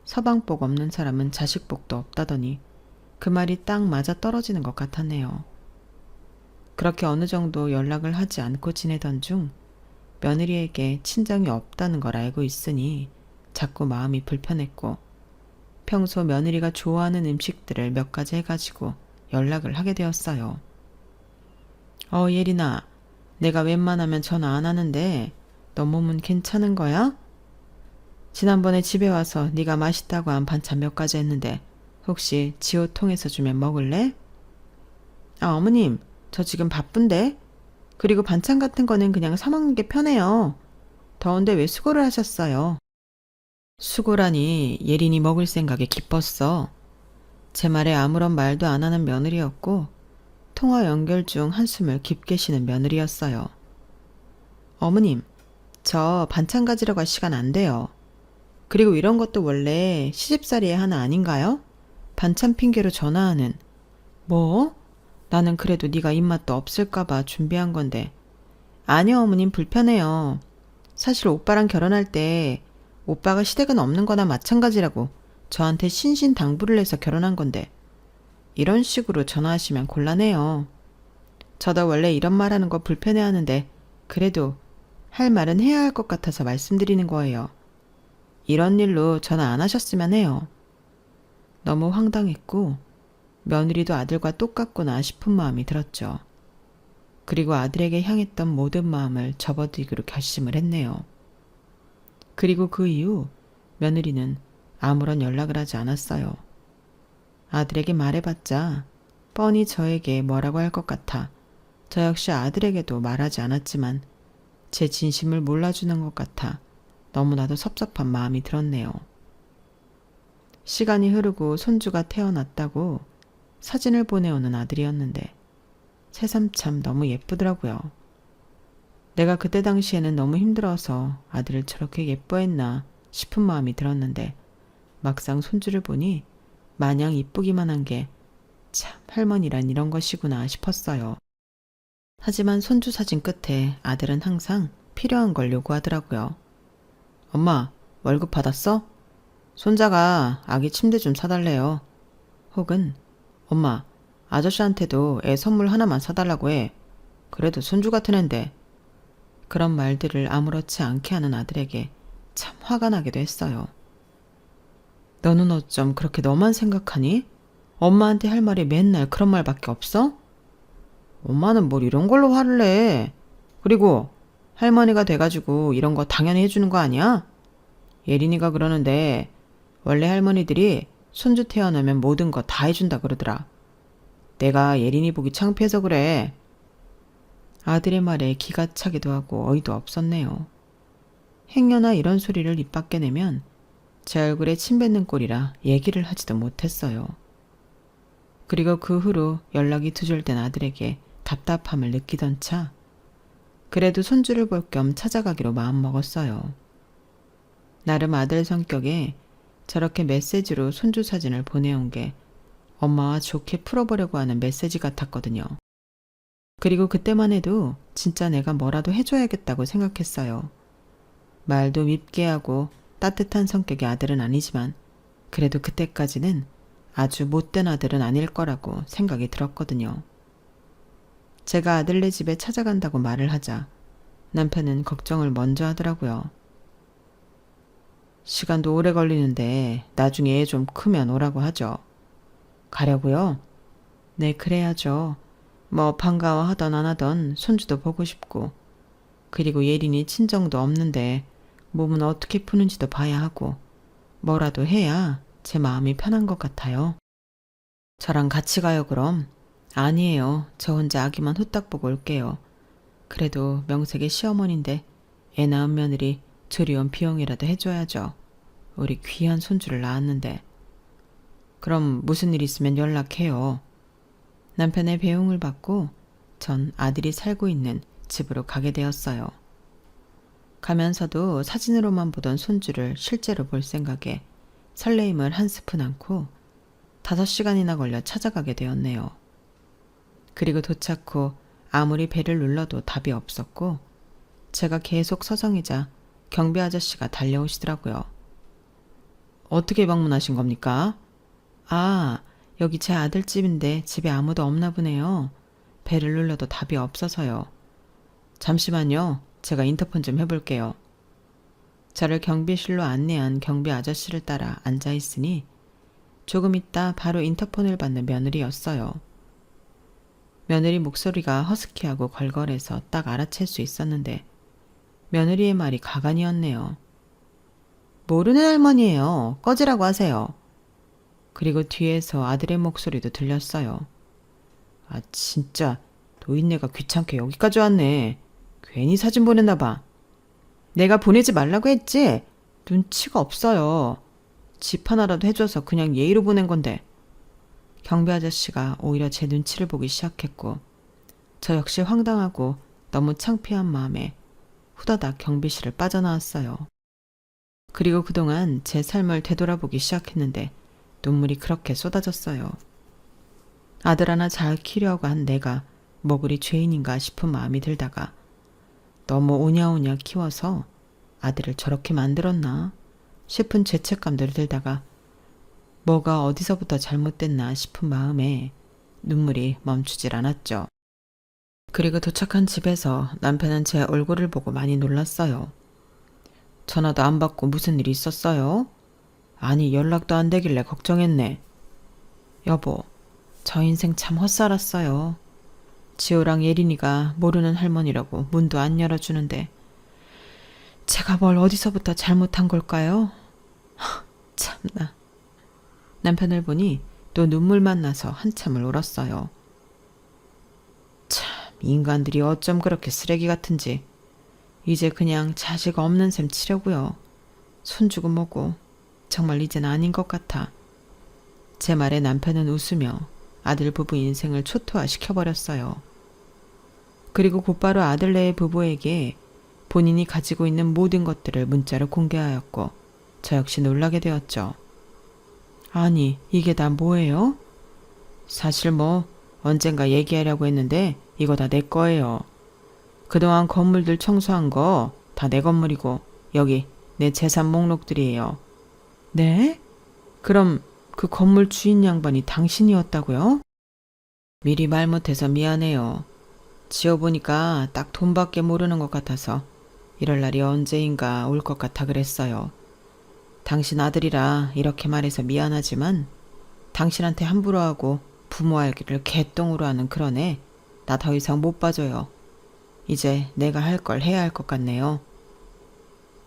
서방복 없는 사람은 자식복도 없다더니 그 말이 딱 맞아 떨어지는 것 같았네요. 그렇게 어느 정도 연락을 하지 않고 지내던 중 며느리에게 친정이 없다는 걸 알고 있으니 자꾸 마음이 불편했고 평소 며느리가 좋아하는 음식들을 몇 가지 해가지고 연락을 하게 되었어요. 예린아, 내가 웬만하면 전화 안 하는데 너 몸은 괜찮은 거야? 지난번에 집에 와서 네가 맛있다고 한 반찬 몇 가지 했는데 혹시 지호 통해서 주면 먹을래? 어머님, 저 지금 바쁜데? 그리고 반찬 같은 거는 그냥 사 먹는 게 편해요. 더운데 왜 수고를 하셨어요? 수고라니 예린이 먹을 생각에 기뻤어. 제 말에 아무런 말도 안 하는 며느리였고 통화 연결 중 한숨을 깊게 쉬는 며느리였어요. 어머님, 저 반찬 가지러 갈 시간 안 돼요. 그리고 이런 것도 원래 시집살이의 하나 아닌가요? 반찬 핑계로 전화하는. 뭐? 나는 그래도 네가 입맛도 없을까봐 준비한 건데. 아니요, 어머님, 불편해요. 사실 오빠랑 결혼할 때 오빠가 시댁은 없는 거나 마찬가지라고 저한테 신신당부를 해서 결혼한 건데 이런 식으로 전화하시면 곤란해요. 저도 원래 이런 말 하는 거 불편해하는데 그래도 할 말은 해야 할 것 같아서 말씀드리는 거예요. 이런 일로 전화 안 하셨으면 해요. 너무 황당했고 며느리도 아들과 똑같구나 싶은 마음이 들었죠. 그리고 아들에게 향했던 모든 마음을 접어들기로 결심을 했네요. 그리고 그 이후 며느리는 아무런 연락을 하지 않았어요. 아들에게 말해봤자 뻔히 저에게 뭐라고 할 것 같아 저 역시 아들에게도 말하지 않았지만 제 진심을 몰라주는 것 같아 너무나도 섭섭한 마음이 들었네요. 시간이 흐르고 손주가 태어났다고 사진을 보내오는 아들이었는데 새삼참 너무 예쁘더라고요. 내가 그때 당시에는 너무 힘들어서 아들을 저렇게 예뻐했나 싶은 마음이 들었는데 막상 손주를 보니 마냥 이쁘기만 한 게 참 할머니란 이런 것이구나 싶었어요. 하지만 손주 사진 끝에 아들은 항상 필요한 걸 요구하더라고요. 엄마, 월급 받았어? 손자가 아기 침대 좀 사달래요. 혹은 엄마, 아저씨한테도 애 선물 하나만 사달라고 해. 그래도 손주 같은 앤데. 그런 말들을 아무렇지 않게 하는 아들에게 참 화가 나기도 했어요. 너는 어쩜 그렇게 너만 생각하니? 엄마한테 할 말이 맨날 그런 말밖에 없어? 엄마는 뭘 이런 걸로 화를 내. 그리고 할머니가 돼가지고 이런 거 당연히 해주는 거 아니야? 예린이가 그러는데 원래 할머니들이 손주 태어나면 모든 거 다 해준다 그러더라. 내가 예린이 보기 창피해서 그래. 아들의 말에 기가 차기도 하고 어이도 없었네요. 행여나 이런 소리를 입 밖에 내면 제 얼굴에 침 뱉는 꼴이라 얘기를 하지도 못했어요. 그리고 그 후로 연락이 두절된 아들에게 답답함을 느끼던 차 그래도 손주를 볼 겸 찾아가기로 마음먹었어요. 나름 아들 성격에 저렇게 메시지로 손주 사진을 보내온 게 엄마와 좋게 풀어보려고 하는 메시지 같았거든요. 그리고 그때만 해도 진짜 내가 뭐라도 해줘야겠다고 생각했어요. 말도 밉게 하고 따뜻한 성격의 아들은 아니지만 그래도 그때까지는 아주 못된 아들은 아닐 거라고 생각이 들었거든요. 제가 아들네 집에 찾아간다고 말을 하자 남편은 걱정을 먼저 하더라고요. 시간도 오래 걸리는데 나중에 애 좀 크면 오라고 하죠. 가려고요? 네, 그래야죠. 뭐 반가워하던 안 하던 손주도 보고 싶고 그리고 예린이 친정도 없는데 몸은 어떻게 푸는지도 봐야 하고 뭐라도 해야 제 마음이 편한 것 같아요. 저랑 같이 가요 그럼? 아니에요. 저 혼자 아기만 후딱 보고 올게요. 그래도 명색의 시어머니인데 애 낳은 며느리 조리원 비용이라도 해줘야죠. 우리 귀한 손주를 낳았는데. 그럼 무슨 일 있으면 연락해요. 남편의 배웅을 받고 전 아들이 살고 있는 집으로 가게 되었어요. 가면서도 사진으로만 보던 손주를 실제로 볼 생각에 설레임을 한 스푼 안고 5시간이나 걸려 찾아가게 되었네요. 그리고 도착 후 아무리 배를 눌러도 답이 없었고 제가 계속 서성이자 경비 아저씨가 달려오시더라고요. 어떻게 방문하신 겁니까? 아, 여기 제 아들 집인데 집에 아무도 없나 보네요. 배를 눌러도 답이 없어서요. 잠시만요. 제가 인터폰 좀 해볼게요. 저를 경비실로 안내한 경비 아저씨를 따라 앉아있으니 조금 있다 바로 인터폰을 받는 며느리였어요. 며느리 목소리가 허스키하고 걸걸해서 딱 알아챌 수 있었는데 며느리의 말이 가관이었네요. 모르는 할머니예요. 꺼지라고 하세요. 그리고 뒤에서 아들의 목소리도 들렸어요. 아 진짜 노인네가 귀찮게 여기까지 왔네. 괜히 사진 보냈나 봐. 내가 보내지 말라고 했지? 눈치가 없어요. 집 하나라도 해줘서 그냥 예의로 보낸 건데. 경비 아저씨가 오히려 제 눈치를 보기 시작했고 저 역시 황당하고 너무 창피한 마음에 후다닥 경비실을 빠져나왔어요. 그리고 그동안 제 삶을 되돌아보기 시작했는데 눈물이 그렇게 쏟아졌어요. 아들 하나 잘 키려고 한 내가 뭐 그리 죄인인가 싶은 마음이 들다가 너무 오냐오냐 키워서 아들을 저렇게 만들었나 싶은 죄책감들 들다가 뭐가 어디서부터 잘못됐나 싶은 마음에 눈물이 멈추질 않았죠. 그리고 도착한 집에서 남편은 제 얼굴을 보고 많이 놀랐어요. 전화도 안 받고 무슨 일이 있었어요? 아니 연락도 안 되길래 걱정했네. 여보, 저 인생 참 헛살았어요. 지호랑 예린이가 모르는 할머니라고 문도 안 열어주는데 제가 뭘 어디서부터 잘못한 걸까요? 참나. 남편을 보니 또 눈물만 나서 한참을 울었어요. 참 인간들이 어쩜 그렇게 쓰레기 같은지. 이제 그냥 자식 없는 셈 치려고요. 손주고 뭐고 정말 이젠 아닌 것 같아. 제 말에 남편은 웃으며 아들 부부 인생을 초토화시켜버렸어요. 그리고 곧바로 아들네의 부부에게 본인이 가지고 있는 모든 것들을 문자로 공개하였고 저 역시 놀라게 되었죠. 아니 이게 다 뭐예요? 사실 뭐 언젠가 얘기하려고 했는데 이거 다 내 거예요. 그동안 건물들 청소한 거 다 내 건물이고 여기 내 재산 목록들이에요. 네? 그럼 그 건물 주인 양반이 당신이었다고요? 미리 말 못해서 미안해요. 지어보니까 딱 돈밖에 모르는 것 같아서 이럴 날이 언제인가 올 것 같아 그랬어요. 당신 아들이라 이렇게 말해서 미안하지만 당신한테 함부로 하고 부모 알기를 개똥으로 하는 그런 애 나 더 이상 못 봐줘요. 이제 내가 할 걸 해야 할 것 같네요.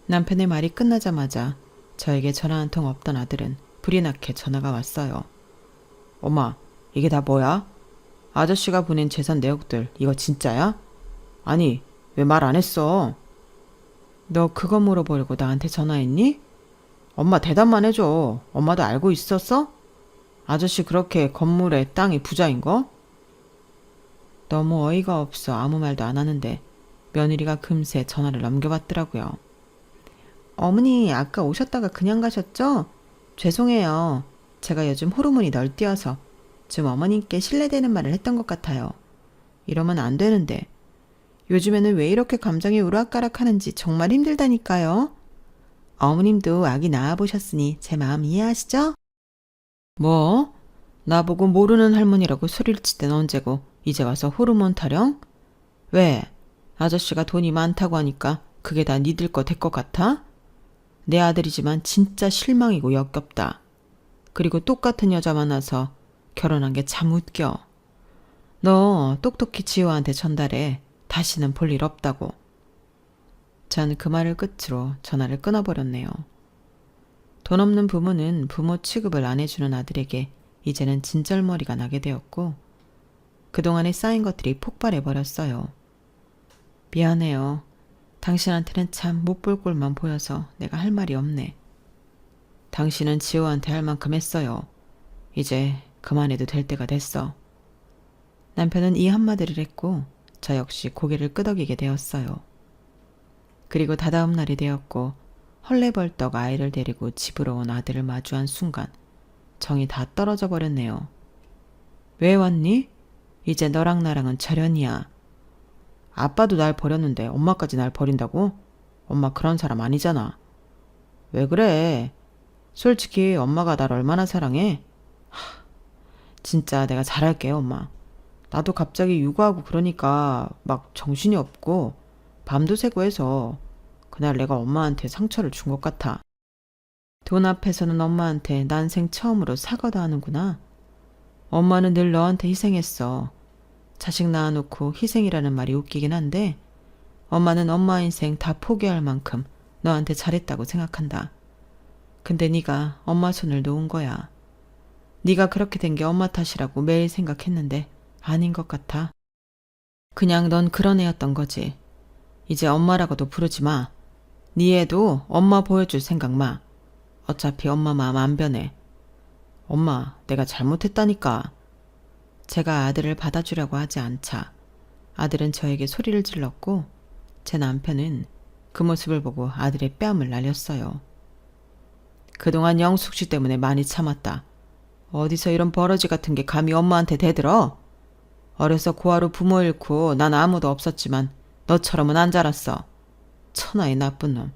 남편의 말이 끝나자마자 저에게 전화 한 통 없던 아들은 불이 나게 전화가 왔어요. 엄마, 이게 다 뭐야? 아저씨가 보낸 재산 내역들 이거 진짜야? 아니, 왜 말 안 했어? 너 그거 물어보려고 나한테 전화했니? 엄마 대답만 해줘. 엄마도 알고 있었어? 아저씨 그렇게 건물에 땅이 부자인 거? 너무 어이가 없어 아무 말도 안 하는데 며느리가 금세 전화를 넘겨받더라고요. 어머니 아까 오셨다가 그냥 가셨죠? 죄송해요. 제가 요즘 호르몬이 널뛰어서 좀 어머님께 실례되는 말을 했던 것 같아요. 이러면 안 되는데 요즘에는 왜 이렇게 감정이 우락가락하는지 정말 힘들다니까요. 어머님도 아기 낳아보셨으니 제 마음 이해하시죠? 뭐? 나보고 모르는 할머니라고 소리를 칠 땐 언제고 이제 와서 호르몬 타령? 왜? 아저씨가 돈이 많다고 하니까 그게 다 니들 거 될 것 같아? 내 아들이지만 진짜 실망이고 역겹다. 그리고 똑같은 여자 만나서 결혼한 게 참 웃겨. 너 똑똑히 지호한테 전달해. 다시는 볼 일 없다고. 전 그 말을 끝으로 전화를 끊어버렸네요. 돈 없는 부모는 부모 취급을 안 해주는 아들에게 이제는 진절머리가 나게 되었고 그동안에 쌓인 것들이 폭발해버렸어요. 미안해요. 당신한테는 참 못 볼 꼴만 보여서 내가 할 말이 없네. 당신은 지호한테 할 만큼 했어요. 이제 그만해도 될 때가 됐어. 남편은 이 한마디를 했고 저 역시 고개를 끄덕이게 되었어요. 그리고 다다음 날이 되었고 헐레벌떡 아이를 데리고 집으로 온 아들을 마주한 순간 정이 다 떨어져 버렸네요. 왜 왔니? 이제 너랑 나랑은 절연이야. 아빠도 날 버렸는데 엄마까지 날 버린다고? 엄마 그런 사람 아니잖아. 왜 그래? 솔직히 엄마가 날 얼마나 사랑해? 진짜 내가 잘할게, 엄마. 나도 갑자기 육아하고 그러니까 막 정신이 없고 밤도 새고 해서 그날 내가 엄마한테 상처를 준 것 같아. 돈 앞에서는 엄마한테 난생 처음으로 사과도 하는구나. 엄마는 늘 너한테 희생했어. 자식 낳아놓고 희생이라는 말이 웃기긴 한데 엄마는 엄마 인생 다 포기할 만큼 너한테 잘했다고 생각한다. 근데 네가 엄마 손을 놓은 거야. 네가 그렇게 된 게 엄마 탓이라고 매일 생각했는데 아닌 것 같아. 그냥 넌 그런 애였던 거지. 이제 엄마라고도 부르지 마. 네 애도 엄마 보여줄 생각 마. 어차피 엄마 마음 안 변해. 엄마, 내가 잘못했다니까. 제가 아들을 받아주려고 하지 않자 아들은 저에게 소리를 질렀고 제 남편은 그 모습을 보고 아들의 뺨을 날렸어요. 그동안 영숙 씨 때문에 많이 참았다. 어디서 이런 버러지 같은 게 감히 엄마한테 대들어? 어려서 고아로 부모 잃고 난 아무도 없었지만 너처럼은 안 자랐어. 천하의 나쁜 놈.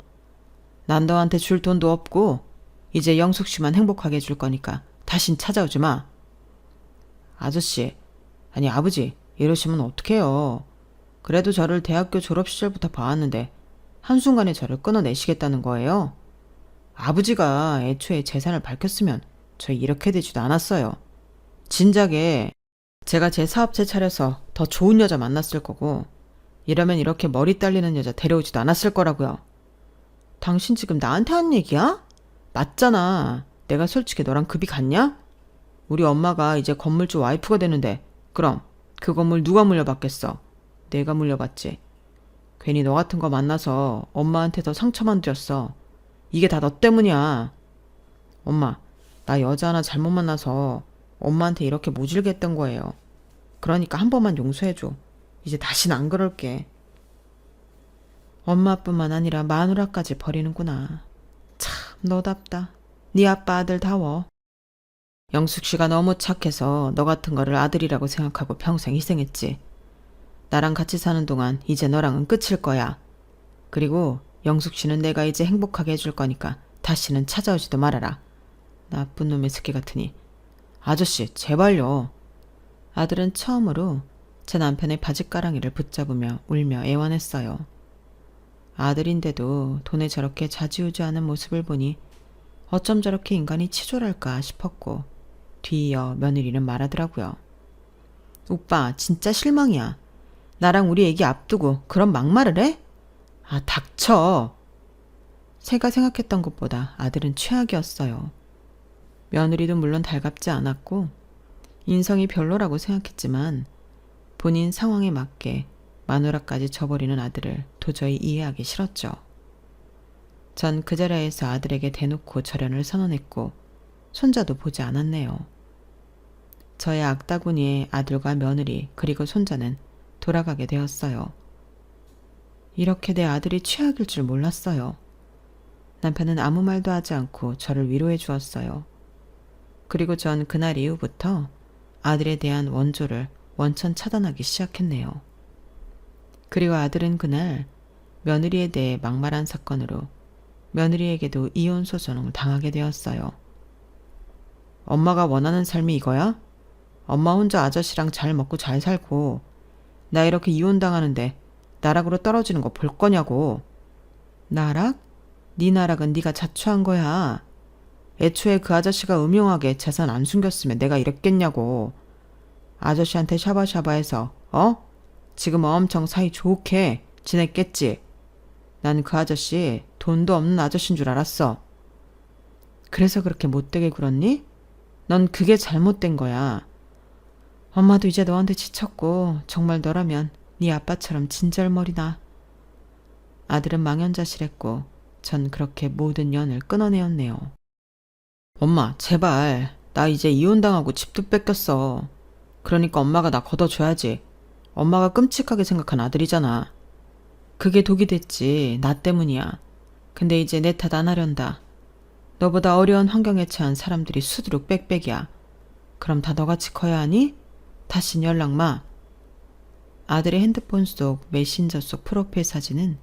난 너한테 줄 돈도 없고 이제 영숙 씨만 행복하게 해줄 거니까 다신 찾아오지 마. 아저씨, 아니 아버지, 이러시면 어떡해요. 그래도 저를 대학교 졸업 시절부터 봐왔는데 한순간에 저를 끊어내시겠다는 거예요? 아버지가 애초에 재산을 밝혔으면 저 이렇게 되지도 않았어요. 진작에 제가 제 사업체 차려서 더 좋은 여자 만났을 거고 이러면 이렇게 머리 딸리는 여자 데려오지도 않았을 거라고요. 당신 지금 나한테 한 얘기야? 맞잖아. 내가 솔직히 너랑 급이 같냐? 우리 엄마가 이제 건물주 와이프가 되는데 그럼 그 건물 누가 물려받겠어? 내가 물려받지. 괜히 너 같은 거 만나서 엄마한테 더 상처만 드렸어. 이게 다 너 때문이야. 엄마, 나 여자 하나 잘못 만나서 엄마한테 이렇게 모질게 했던 거예요. 그러니까 한 번만 용서해줘. 이제 다시는 안 그럴게. 엄마뿐만 아니라 마누라까지 버리는구나. 참 너답다. 네 아빠 아들다워. 영숙 씨가 너무 착해서 너 같은 거를 아들이라고 생각하고 평생 희생했지. 나랑 같이 사는 동안 이제 너랑은 끝일 거야. 그리고 영숙 씨는 내가 이제 행복하게 해줄 거니까 다시는 찾아오지도 말아라. 나쁜 놈의 새끼 같으니. 아저씨 제발요. 아들은 처음으로 제 남편의 바짓가랑이를 붙잡으며 울며 애원했어요. 아들인데도 돈에 저렇게 좌지우지하는 모습을 보니 어쩜 저렇게 인간이 치졸할까 싶었고 뒤이어 며느리는 말하더라고요. 오빠 진짜 실망이야. 나랑 우리 애기 앞두고 그런 막말을 해? 아 닥쳐. 제가 생각했던 것보다 아들은 최악이었어요. 며느리도 물론 달갑지 않았고 인성이 별로라고 생각했지만 본인 상황에 맞게 마누라까지 져버리는 아들을 도저히 이해하기 싫었죠. 전 그 자리에서 아들에게 대놓고 절연을 선언했고 손자도 보지 않았네요. 저의 악다구니의 아들과 며느리 그리고 손자는 돌아가게 되었어요. 이렇게 내 아들이 최악일 줄 몰랐어요. 남편은 아무 말도 하지 않고 저를 위로해 주었어요. 그리고 전 그날 이후부터 아들에 대한 원조를 원천 차단하기 시작했네요. 그리고 아들은 그날 며느리에 대해 막말한 사건으로 며느리에게도 이혼 소송을 당하게 되었어요. 엄마가 원하는 삶이 이거야? 엄마 혼자 아저씨랑 잘 먹고 잘 살고 나 이렇게 이혼당하는데 나락으로 떨어지는 거 볼 거냐고. 나락? 네 나락은 네가 자초한 거야. 애초에 그 아저씨가 음흉하게 재산 안 숨겼으면 내가 이랬겠냐고. 아저씨한테 샤바샤바해서 지금 엄청 사이 좋게 지냈겠지. 난 그 아저씨 돈도 없는 아저씨인 줄 알았어. 그래서 그렇게 못되게 굴었니? 넌 그게 잘못된 거야. 엄마도 이제 너한테 지쳤고 정말 너라면 네 아빠처럼 진절머리나. 아들은 망연자실했고 전 그렇게 모든 연을 끊어내었네요. 엄마 제발 나 이제 이혼당하고 집도 뺏겼어. 그러니까 엄마가 나 걷어줘야지. 엄마가 끔찍하게 생각한 아들이잖아. 그게 독이 됐지. 나 때문이야. 근데 이제 내 탓 안 하련다. 너보다 어려운 환경에 처한 사람들이 수두룩 빽빽이야. 그럼 다 너같이 커야 하니? 다신 연락 마. 아들의 핸드폰 속 메신저 속 프로필 사진은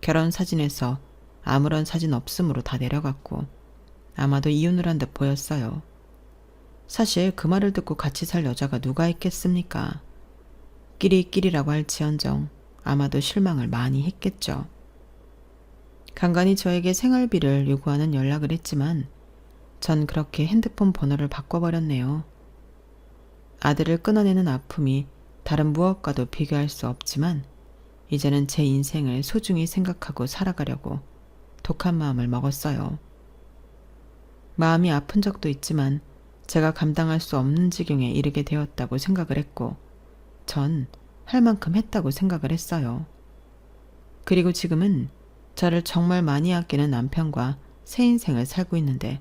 결혼 사진에서 아무런 사진 없음으로 다 내려갔고 아마도 이혼을 한 듯 보였어요. 사실 그 말을 듣고 같이 살 여자가 누가 있겠습니까? 끼리끼리라고 할지언정 아마도 실망을 많이 했겠죠. 간간히 저에게 생활비를 요구하는 연락을 했지만 전 그렇게 핸드폰 번호를 바꿔버렸네요. 아들을 끊어내는 아픔이 다른 무엇과도 비교할 수 없지만 이제는 제 인생을 소중히 생각하고 살아가려고 독한 마음을 먹었어요. 마음이 아픈 적도 있지만 제가 감당할 수 없는 지경에 이르게 되었다고 생각을 했고 전 할 만큼 했다고 생각을 했어요. 그리고 지금은 저를 정말 많이 아끼는 남편과 새 인생을 살고 있는데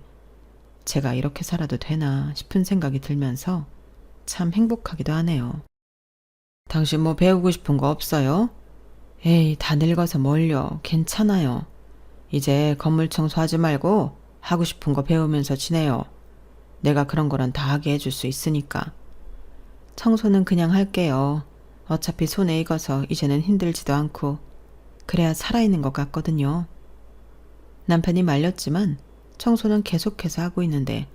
제가 이렇게 살아도 되나 싶은 생각이 들면서 참 행복하기도 하네요. 당신 뭐 배우고 싶은 거 없어요? 에이, 다 늙어서 뭘요. 괜찮아요. 이제 건물 청소하지 말고 하고 싶은 거 배우면서 지내요. 내가 그런 거란 다 하게 해줄 수 있으니까. 청소는 그냥 할게요. 어차피 손에 익어서 이제는 힘들지도 않고 그래야 살아있는 것 같거든요. 남편이 말렸지만 청소는 계속해서 하고 있는데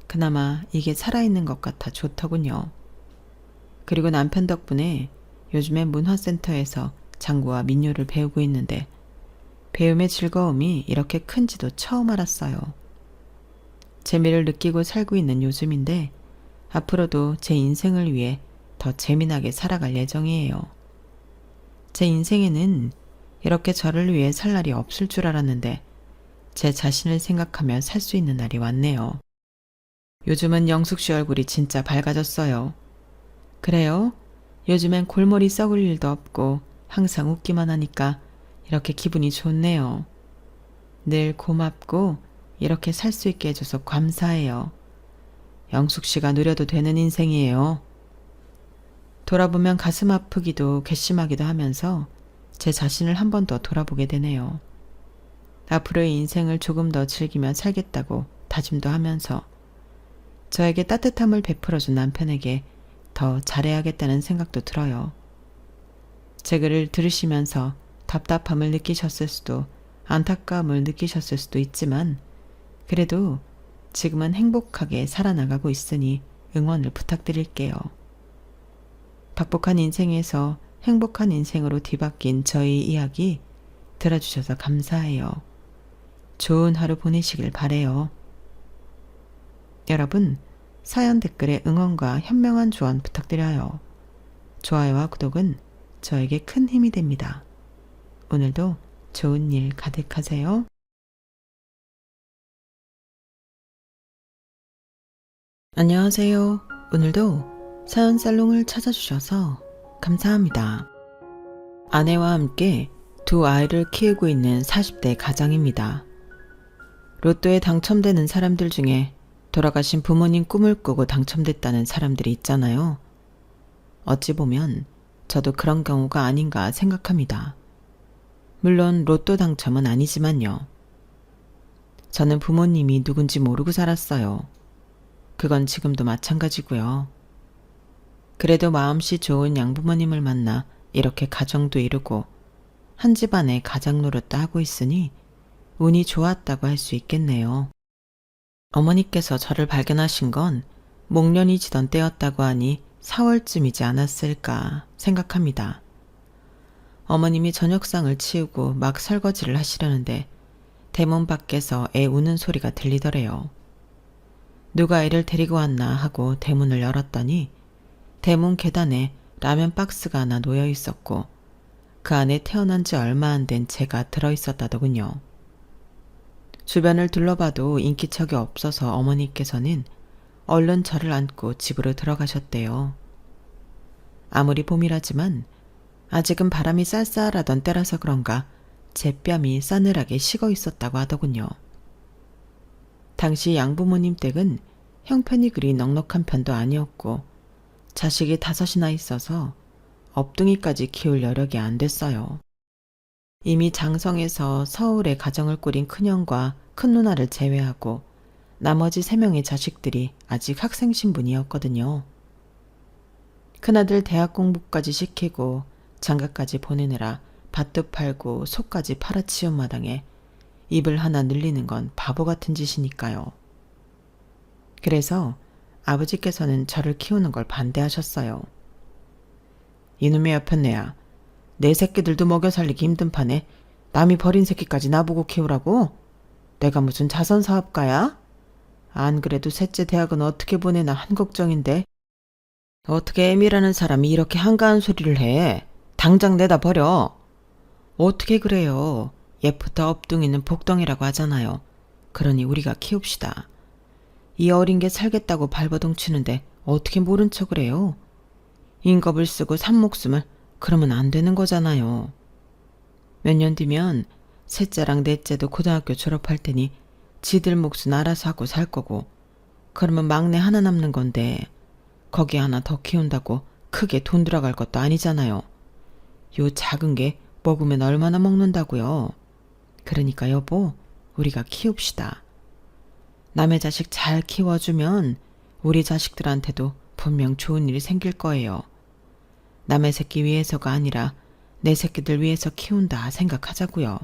그나마 이게 살아있는 것 같아 좋더군요. 그리고 남편 덕분에 요즘엔 문화센터에서 장구와 민요를 배우고 있는데 배움의 즐거움이 이렇게 큰지도 처음 알았어요. 재미를 느끼고 살고 있는 요즘인데 앞으로도 제 인생을 위해 더 재미나게 살아갈 예정이에요. 제 인생에는 이렇게 저를 위해 살 날이 없을 줄 알았는데 제 자신을 생각하며 살 수 있는 날이 왔네요. 요즘은 영숙 씨 얼굴이 진짜 밝아졌어요. 그래요? 요즘엔 골머리 썩을 일도 없고 항상 웃기만 하니까 이렇게 기분이 좋네요. 늘 고맙고 이렇게 살 수 있게 해줘서 감사해요. 영숙 씨가 누려도 되는 인생이에요. 돌아보면 가슴 아프기도 괘씸하기도 하면서 제 자신을 한 번 더 돌아보게 되네요. 앞으로의 인생을 조금 더 즐기며 살겠다고 다짐도 하면서 저에게 따뜻함을 베풀어준 남편에게 더 잘해야겠다는 생각도 들어요. 제 글을 들으시면서 답답함을 느끼셨을 수도 안타까움을 느끼셨을 수도 있지만 그래도 지금은 행복하게 살아나가고 있으니 응원을 부탁드릴게요. 박복한 인생에서 행복한 인생으로 뒤바뀐 저희 이야기 들어주셔서 감사해요. 좋은 하루 보내시길 바래요. 여러분, 사연 댓글에 응원과 현명한 조언 부탁드려요. 좋아요와 구독은 저에게 큰 힘이 됩니다. 오늘도 좋은 일 가득하세요. 안녕하세요. 오늘도 사연 살롱을 찾아주셔서 감사합니다. 아내와 함께 두 아이를 키우고 있는 40대 가장입니다. 로또에 당첨되는 사람들 중에 돌아가신 부모님 꿈을 꾸고 당첨됐다는 사람들이 있잖아요. 어찌 보면 저도 그런 경우가 아닌가 생각합니다. 물론 로또 당첨은 아니지만요. 저는 부모님이 누군지 모르고 살았어요. 그건 지금도 마찬가지고요. 그래도 마음씨 좋은 양부모님을 만나 이렇게 가정도 이루고 한 집안의 가장 노릇도 하고 있으니 운이 좋았다고 할 수 있겠네요. 어머니께서 저를 발견하신 건 목련이 지던 때였다고 하니 4월쯤이지 않았을까 생각합니다. 어머님이 저녁상을 치우고 막 설거지를 하시려는데 대문 밖에서 애 우는 소리가 들리더래요. 누가 애를 데리고 왔나 하고 대문을 열었더니 대문 계단에 라면 박스가 하나 놓여 있었고 그 안에 태어난 지 얼마 안 된 제가 들어있었다더군요. 주변을 둘러봐도 인기척이 없어서 어머니께서는 얼른 저를 안고 집으로 들어가셨대요. 아무리 봄이라지만 아직은 바람이 쌀쌀하던 때라서 그런가 제 뺨이 싸늘하게 식어 있었다고 하더군요. 당시 양부모님 댁은 형편이 그리 넉넉한 편도 아니었고 자식이 5이나 있어서 업둥이까지 키울 여력이 안 됐어요. 이미 장성에서 서울에 가정을 꾸린 큰형과 큰 누나를 제외하고 나머지 3명의 자식들이 아직 학생 신분이었거든요. 큰아들 대학 공부까지 시키고 장가까지 보내느라 밭도 팔고 소까지 팔아치운 마당에 입을 하나 늘리는 건 바보 같은 짓이니까요. 그래서 아버지께서는 저를 키우는 걸 반대하셨어요. 이놈의 여편네야, 내 새끼들도 먹여 살리기 힘든 판에 남이 버린 새끼까지 나보고 키우라고? 내가 무슨 자선사업가야? 안 그래도 셋째 대학은 어떻게 보내나 한 걱정인데 어떻게 애미라는 사람이 이렇게 한가한 소리를 해? 당장 내다 버려. 어떻게 그래요? 옛부터 업둥이는 복덩이라고 하잖아요. 그러니 우리가 키웁시다. 이 어린 게 살겠다고 발버둥 치는데 어떻게 모른 척을 해요? 인겁을 쓰고 산 목숨을 그러면 안 되는 거잖아요. 몇 년 뒤면 셋째랑 넷째도 고등학교 졸업할 테니 지들 몫은 알아서 하고 살 거고 그러면 막내 하나 남는 건데 거기 하나 더 키운다고 크게 돈 들어갈 것도 아니잖아요. 요 작은 게 먹으면 얼마나 먹는다고요. 그러니까 여보, 우리가 키웁시다. 남의 자식 잘 키워주면 우리 자식들한테도 분명 좋은 일이 생길 거예요. 남의 새끼 위해서가 아니라 내 새끼들 위해서 키운다 생각하자고요.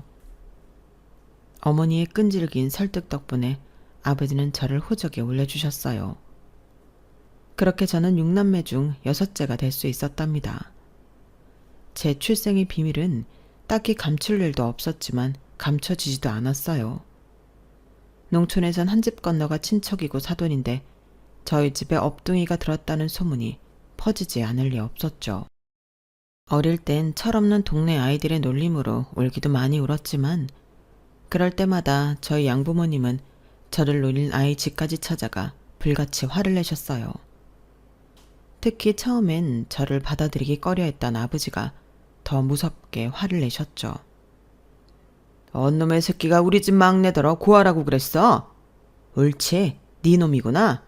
어머니의 끈질긴 설득 덕분에 아버지는 저를 호적에 올려주셨어요. 그렇게 저는 6남매 중 6째가 될 수 있었답니다. 제 출생의 비밀은 딱히 감출 일도 없었지만 감춰지지도 않았어요. 농촌에선 한 집 건너가 친척이고 사돈인데 저희 집에 업둥이가 들었다는 소문이 퍼지지 않을 리 없었죠. 어릴 땐 철없는 동네 아이들의 놀림으로 울기도 많이 울었지만 그럴 때마다 저희 양부모님은 저를 노릴 아이 집까지 찾아가 불같이 화를 내셨어요. 특히 처음엔 저를 받아들이기 꺼려했던 아버지가 더 무섭게 화를 내셨죠. 언놈의 새끼가 우리 집 막내더러 고아라고 그랬어? 옳지, 네 놈이구나.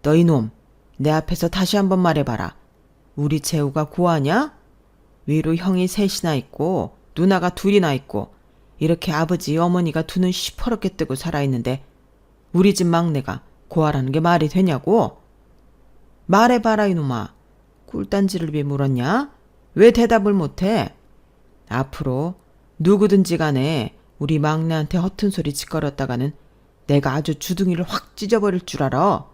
너 이놈, 내 앞에서 다시 한번 말해봐라. 우리 재우가 고아냐? 위로 형이 셋이나 있고 누나가 둘이나 있고 이렇게 아버지 어머니가 두 눈 시퍼렇게 뜨고 살아있는데 우리 집 막내가 고아라는 게 말이 되냐고? 말해봐라 이놈아. 꿀단지를 왜 물었냐? 왜 대답을 못해? 앞으로 누구든지 간에 우리 막내한테 허튼 소리 짓거렸다가는 내가 아주 주둥이를 확 찢어버릴 줄 알아.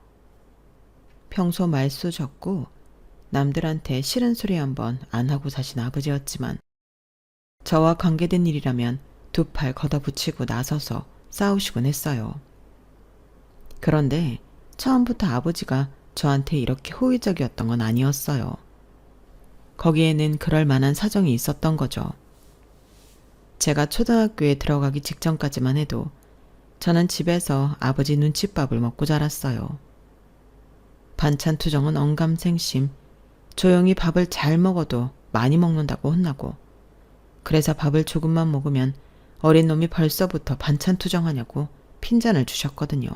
평소 말수 적고 남들한테 싫은 소리 한번 안 하고 사신 아버지였지만 저와 관계된 일이라면 두 팔 걷어붙이고 나서서 싸우시곤 했어요. 그런데 처음부터 아버지가 저한테 이렇게 호의적이었던 건 아니었어요. 거기에는 그럴 만한 사정이 있었던 거죠. 제가 초등학교에 들어가기 직전까지만 해도 저는 집에서 아버지 눈칫밥을 먹고 자랐어요. 반찬 투정은 언감생심, 조용히 밥을 잘 먹어도 많이 먹는다고 혼나고 그래서 밥을 조금만 먹으면 어린 놈이 벌써부터 반찬 투정하냐고 핀잔을 주셨거든요.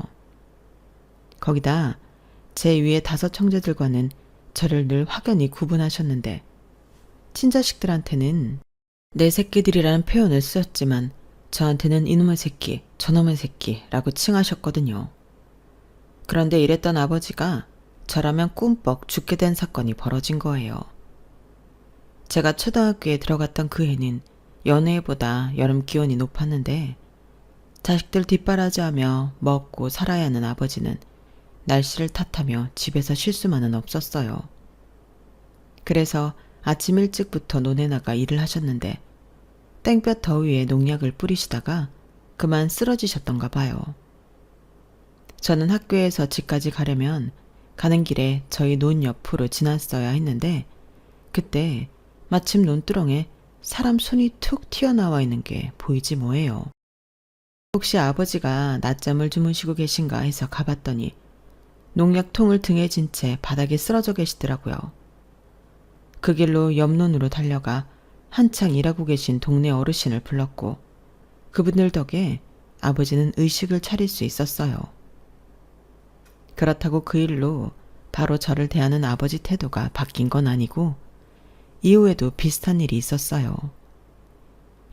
거기다 제 위에 5 형제들과는 저를 늘 확연히 구분하셨는데 친자식들한테는 내 새끼들이라는 표현을 쓰셨지만 저한테는 이놈의 새끼, 저놈의 새끼라고 칭하셨거든요. 그런데 이랬던 아버지가 저라면 꿈뻑 죽게 된 사건이 벌어진 거예요. 제가 초등학교에 들어갔던 그 해는 연애해보다 여름 기온이 높았는데 자식들 뒷바라지하며 먹고 살아야 하는 아버지는 날씨를 탓하며 집에서 쉴 수만은 없었어요. 그래서 아침 일찍부터 논에 나가 일을 하셨는데 땡볕 더위에 농약을 뿌리시다가 그만 쓰러지셨던가 봐요. 저는 학교에서 집까지 가려면 가는 길에 저희 논 옆으로 지났어야 했는데 그때 마침 논두렁에 사람 손이 툭 튀어나와 있는 게 보이지 뭐예요. 혹시 아버지가 낮잠을 주무시고 계신가 해서 가봤더니 농약통을 등에 진 채 바닥에 쓰러져 계시더라고요. 그 길로 옆논으로 달려가 한창 일하고 계신 동네 어르신을 불렀고 그분들 덕에 아버지는 의식을 차릴 수 있었어요. 그렇다고 그 일로 바로 저를 대하는 아버지 태도가 바뀐 건 아니고 이후에도 비슷한 일이 있었어요.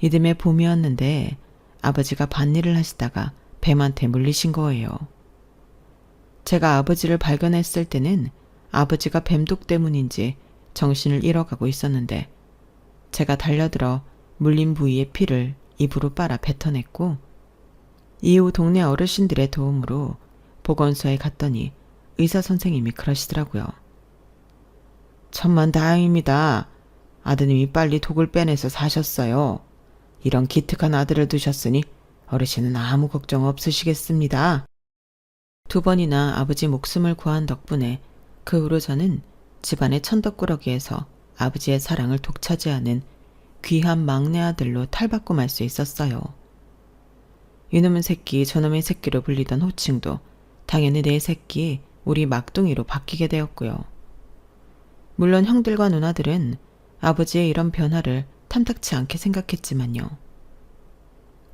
이듬해 봄이었는데 아버지가 밭일을 하시다가 뱀한테 물리신 거예요. 제가 아버지를 발견했을 때는 아버지가 뱀독 때문인지 정신을 잃어가고 있었는데 제가 달려들어 물린 부위의 피를 입으로 빨아 뱉어냈고 이후 동네 어르신들의 도움으로 보건소에 갔더니 의사 선생님이 그러시더라고요. 천만다행입니다. 아드님이 빨리 독을 빼내서 사셨어요. 이런 기특한 아들을 두셨으니 어르신은 아무 걱정 없으시겠습니다. 2번이나 아버지 목숨을 구한 덕분에 그 후로 저는 집안의 천덕꾸러기에서 아버지의 사랑을 독차지하는 귀한 막내 아들로 탈바꿈 할 수 있었어요. 이놈의 새끼 저놈의 새끼로 불리던 호칭도 당연히 내 새끼 우리 막둥이로 바뀌게 되었고요. 물론 형들과 누나들은 아버지의 이런 변화를 탐탁치 않게 생각했지만요.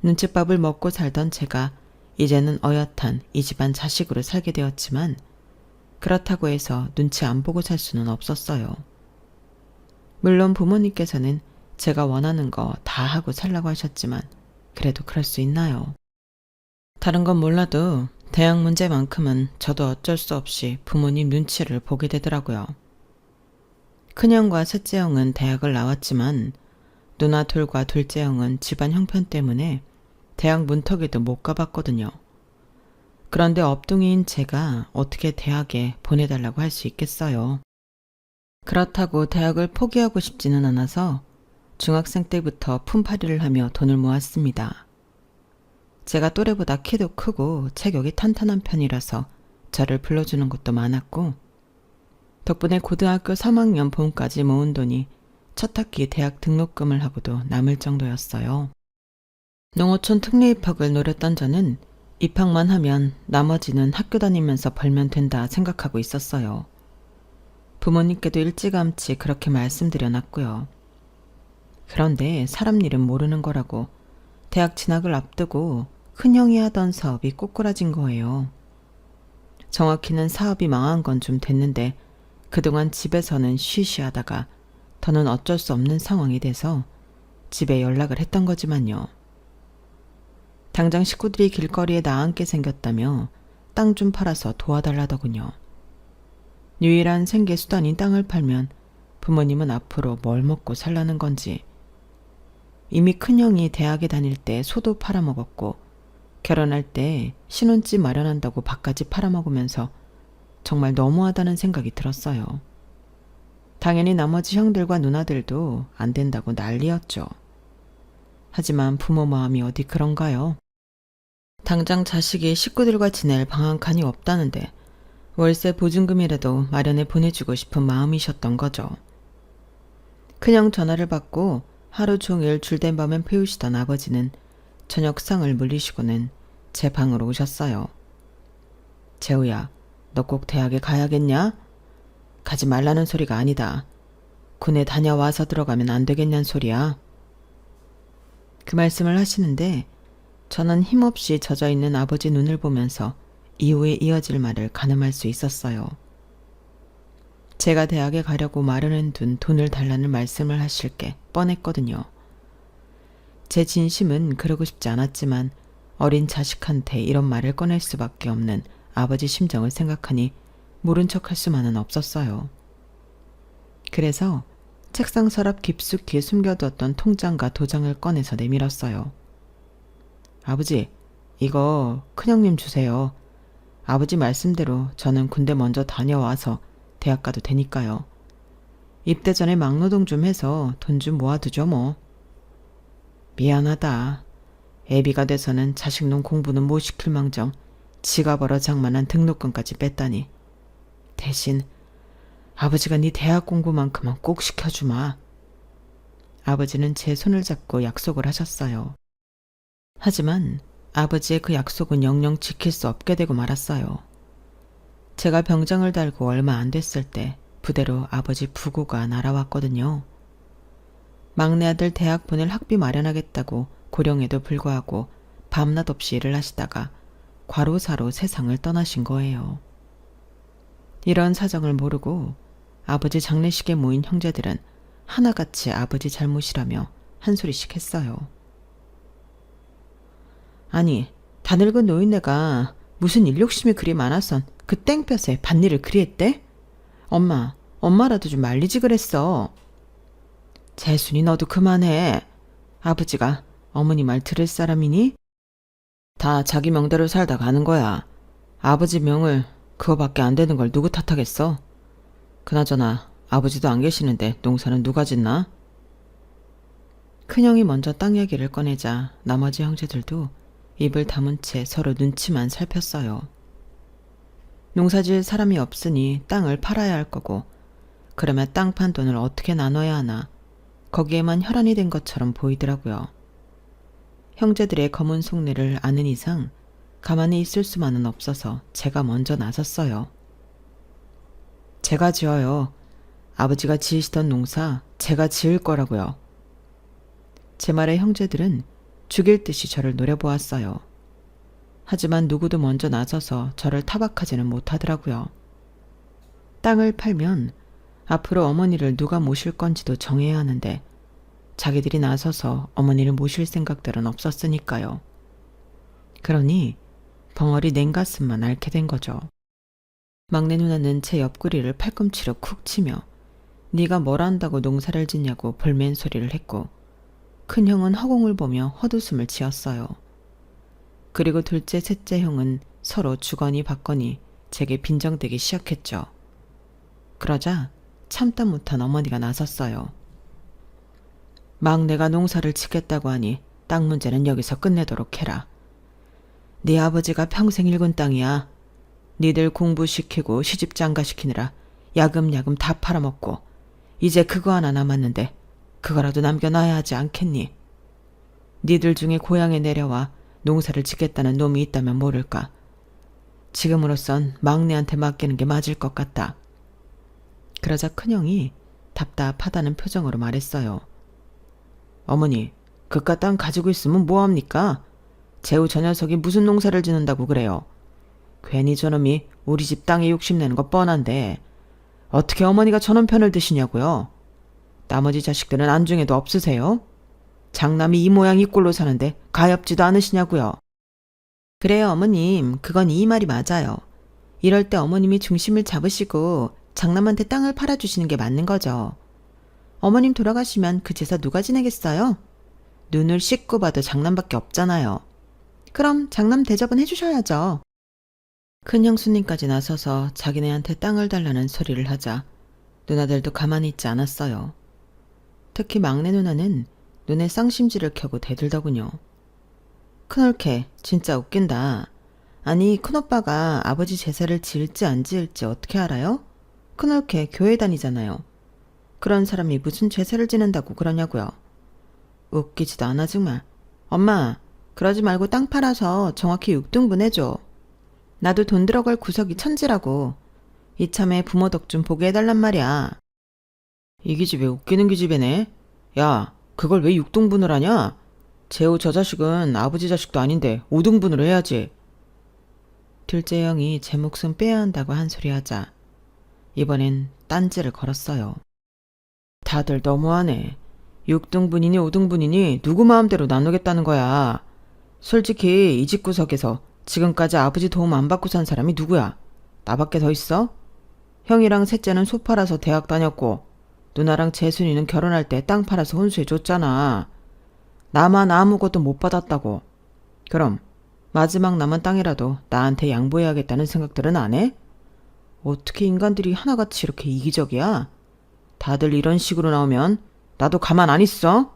눈칫밥을 먹고 살던 제가 이제는 어엿한 이 집안 자식으로 살게 되었지만 그렇다고 해서 눈치 안 보고 살 수는 없었어요. 물론 부모님께서는 제가 원하는 거 다 하고 살라고 하셨지만 그래도 그럴 수 있나요? 다른 건 몰라도 대학 문제만큼은 저도 어쩔 수 없이 부모님 눈치를 보게 되더라고요. 큰형과 셋째 형은 대학을 나왔지만 누나 둘과 둘째 형은 집안 형편 때문에 대학 문턱에도 못 가봤거든요. 그런데 업둥이인 제가 어떻게 대학에 보내달라고 할 수 있겠어요. 그렇다고 대학을 포기하고 싶지는 않아서 중학생 때부터 품팔이를 하며 돈을 모았습니다. 제가 또래보다 키도 크고 체격이 탄탄한 편이라서 저를 불러주는 곳도 많았고 덕분에 고등학교 3학년 봄까지 모은 돈이 첫 학기 대학 등록금을 하고도 남을 정도였어요. 농어촌 특례 입학을 노렸던 저는 입학만 하면 나머지는 학교 다니면서 벌면 된다 생각하고 있었어요. 부모님께도 일찌감치 그렇게 말씀드려놨고요. 그런데 사람 일은 모르는 거라고 대학 진학을 앞두고 큰형이 하던 사업이 꼬꾸라진 거예요. 정확히는 사업이 망한 건 좀 됐는데 그동안 집에서는 쉬쉬하다가 더는 어쩔 수 없는 상황이 돼서 집에 연락을 했던 거지만요. 당장 식구들이 길거리에 나앉게 생겼다며 땅 좀 팔아서 도와달라더군요. 유일한 생계 수단인 땅을 팔면 부모님은 앞으로 뭘 먹고 살라는 건지. 이미 큰형이 대학에 다닐 때 소도 팔아먹었고 결혼할 때 신혼집 마련한다고 밥까지 팔아먹으면서 정말 너무하다는 생각이 들었어요. 당연히 나머지 형들과 누나들도 안 된다고 난리였죠. 하지만 부모 마음이 어디 그런가요? 당장 자식이 식구들과 지낼 방 한 칸이 없다는데 월세 보증금이라도 마련해 보내주고 싶은 마음이셨던 거죠. 큰형 전화를 받고 하루 종일 줄된 밤을 피우시던 아버지는 저녁상을 물리시고는 제 방으로 오셨어요. 재우야, 너 꼭 대학에 가야겠냐? 가지 말라는 소리가 아니다. 군에 다녀와서 들어가면 안 되겠냐는 소리야. 그 말씀을 하시는데 저는 힘없이 젖어있는 아버지 눈을 보면서 이후에 이어질 말을 가늠할 수 있었어요. 제가 대학에 가려고 마련해둔 돈을 달라는 말씀을 하실 게 뻔했거든요. 제 진심은 그러고 싶지 않았지만 어린 자식한테 이런 말을 꺼낼 수밖에 없는 아버지 심정을 생각하니 모른 척할 수만은 없었어요. 그래서 책상 서랍 깊숙이 숨겨두었던 통장과 도장을 꺼내서 내밀었어요. 아버지, 이거 큰형님 주세요. 아버지 말씀대로 저는 군대 먼저 다녀와서 대학 가도 되니까요. 입대 전에 막노동 좀 해서 돈 좀 모아두죠 뭐. 미안하다. 애비가 돼서는 자식놈 공부는 못 시킬 망정 지가 벌어 장만한 등록금까지 뺐다니. 대신 아버지가 네 대학 공부만큼은 꼭 시켜주마. 아버지는 제 손을 잡고 약속을 하셨어요. 하지만 아버지의 그 약속은 영영 지킬 수 없게 되고 말았어요. 제가 병장을 달고 얼마 안 됐을 때 부대로 아버지 부고가 날아왔거든요. 막내 아들 대학 보낼 학비 마련하겠다고 고령에도 불구하고 밤낮 없이 일을 하시다가 과로사로 세상을 떠나신 거예요. 이런 사정을 모르고 아버지 장례식에 모인 형제들은 하나같이 아버지 잘못이라며 한 소리씩 했어요. 아니, 다 늙은 노인네가 무슨 일 욕심이 그리 많아선 그 땡볕에 밭일을 그리 했대? 엄마라도 좀 말리지 그랬어. 재순이 너도 그만해. 아버지가 어머니 말 들을 사람이니? 다 자기 명대로 살다 가는 거야. 아버지 명을 그거밖에 안 되는 걸 누구 탓하겠어? 그나저나 아버지도 안 계시는데 농사는 누가 짓나? 큰형이 먼저 땅 얘기를 꺼내자 나머지 형제들도 입을 다문 채 서로 눈치만 살폈어요. 농사지을 사람이 없으니 땅을 팔아야 할 거고, 그러면 땅 판 돈을 어떻게 나눠야 하나 거기에만 혈안이 된 것처럼 보이더라고요. 형제들의 검은 속내를 아는 이상 가만히 있을 수만은 없어서 제가 먼저 나섰어요. 제가 지어요. 아버지가 지으시던 농사 제가 지을 거라고요. 제 말에 형제들은 죽일 듯이 저를 노려보았어요. 하지만 누구도 먼저 나서서 저를 타박하지는 못하더라고요. 땅을 팔면 앞으로 어머니를 누가 모실 건지도 정해야 하는데 자기들이 나서서 어머니를 모실 생각들은 없었으니까요. 그러니 벙어리 냉가슴만 앓게 된 거죠. 막내 누나는 제 옆구리를 팔꿈치로 쿡 치며 네가 뭘 안다고 농사를 짓냐고 볼멘 소리를 했고, 큰형은 허공을 보며 헛웃음을 지었어요. 그리고 둘째, 셋째 형은 서로 주거니 받거니 제게 빈정대기 시작했죠. 그러자 참다 못한 어머니가 나섰어요. 막내가 농사를 짓겠다고 하니 땅 문제는 여기서 끝내도록 해라. 네 아버지가 평생 일군 땅이야. 니들 공부시키고 시집 장가시키느라 야금야금 다 팔아먹고 이제 그거 하나 남았는데 그거라도 남겨놔야 하지 않겠니? 니들 중에 고향에 내려와 농사를 짓겠다는 놈이 있다면 모를까. 지금으로선 막내한테 맡기는 게 맞을 것 같다. 그러자 큰형이 답답하다는 표정으로 말했어요. 어머니, 그깟 땅 가지고 있으면 뭐합니까? 재우 저 녀석이 무슨 농사를 짓는다고 그래요. 괜히 저놈이 우리 집 땅에 욕심내는 거 뻔한데 어떻게 어머니가 저놈 편을 드시냐고요? 나머지 자식들은 안중에도 없으세요? 장남이 이 모양 이 꼴로 사는데 가엾지도 않으시냐고요? 그래요, 어머님. 그건 이 말이 맞아요. 이럴 때 어머님이 중심을 잡으시고 장남한테 땅을 팔아주시는 게 맞는 거죠. 어머님 돌아가시면 그 제사 누가 지내겠어요? 눈을 씻고 봐도 장남밖에 없잖아요. 그럼 장남 대접은 해주셔야죠. 큰 형수님까지 나서서 자기네한테 땅을 달라는 소리를 하자 누나들도 가만히 있지 않았어요. 특히 막내 누나는 눈에 쌍심지를 켜고 대들더군요. 큰올케 진짜 웃긴다. 아니 큰오빠가 아버지 제사를 지을지 안 지을지 어떻게 알아요? 큰올케 교회 다니잖아요. 그런 사람이 무슨 제사를 지낸다고 그러냐고요. 웃기지도 않아 정말. 엄마 그러지 말고 땅 팔아서 정확히 6등분 해줘. 나도 돈 들어갈 구석이 천지라고. 이참에 부모 덕 좀 보게 해달란 말이야. 이 기집애 웃기는 기집애네. 야 그걸 왜 6등분을 하냐? 재호 저 자식은 아버지 자식도 아닌데 5등분으로 해야지. 둘째 형이 제 목숨 빼야 한다고 한 소리 하자 이번엔 딴지를 걸었어요. 다들 너무하네. 6등분이니 5등분이니 누구 마음대로 나누겠다는 거야. 솔직히 이 집구석에서 지금까지 아버지 도움 안 받고 산 사람이 누구야? 나밖에 더 있어? 형이랑 셋째는 소 팔아서 대학 다녔고 누나랑 재순이는 결혼할 때 땅 팔아서 혼수해 줬잖아. 나만 아무것도 못 받았다고. 그럼 마지막 남은 땅이라도 나한테 양보해야겠다는 생각들은 안 해? 어떻게 인간들이 하나같이 이렇게 이기적이야? 다들 이런 식으로 나오면 나도 가만 안 있어.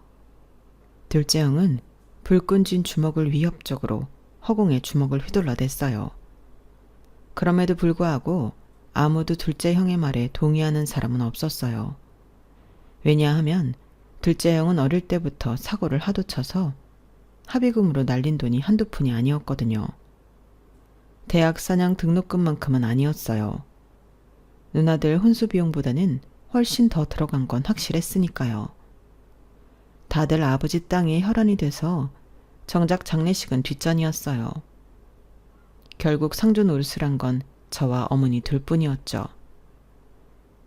둘째 형은 불끈 쥔 주먹을 위협적으로 허공에 주먹을 휘둘러댔어요. 그럼에도 불구하고 아무도 둘째 형의 말에 동의하는 사람은 없었어요. 왜냐하면 둘째 형은 어릴 때부터 사고를 하도 쳐서 합의금으로 날린 돈이 한두 푼이 아니었거든요. 대학 사냥 등록금만큼은 아니었어요. 누나들 혼수 비용보다는 훨씬 더 들어간 건 확실했으니까요. 다들 아버지 땅에 혈안이 돼서 정작 장례식은 뒷전이었어요. 결국 상주 노릇을 한 건 저와 어머니 둘뿐이었죠.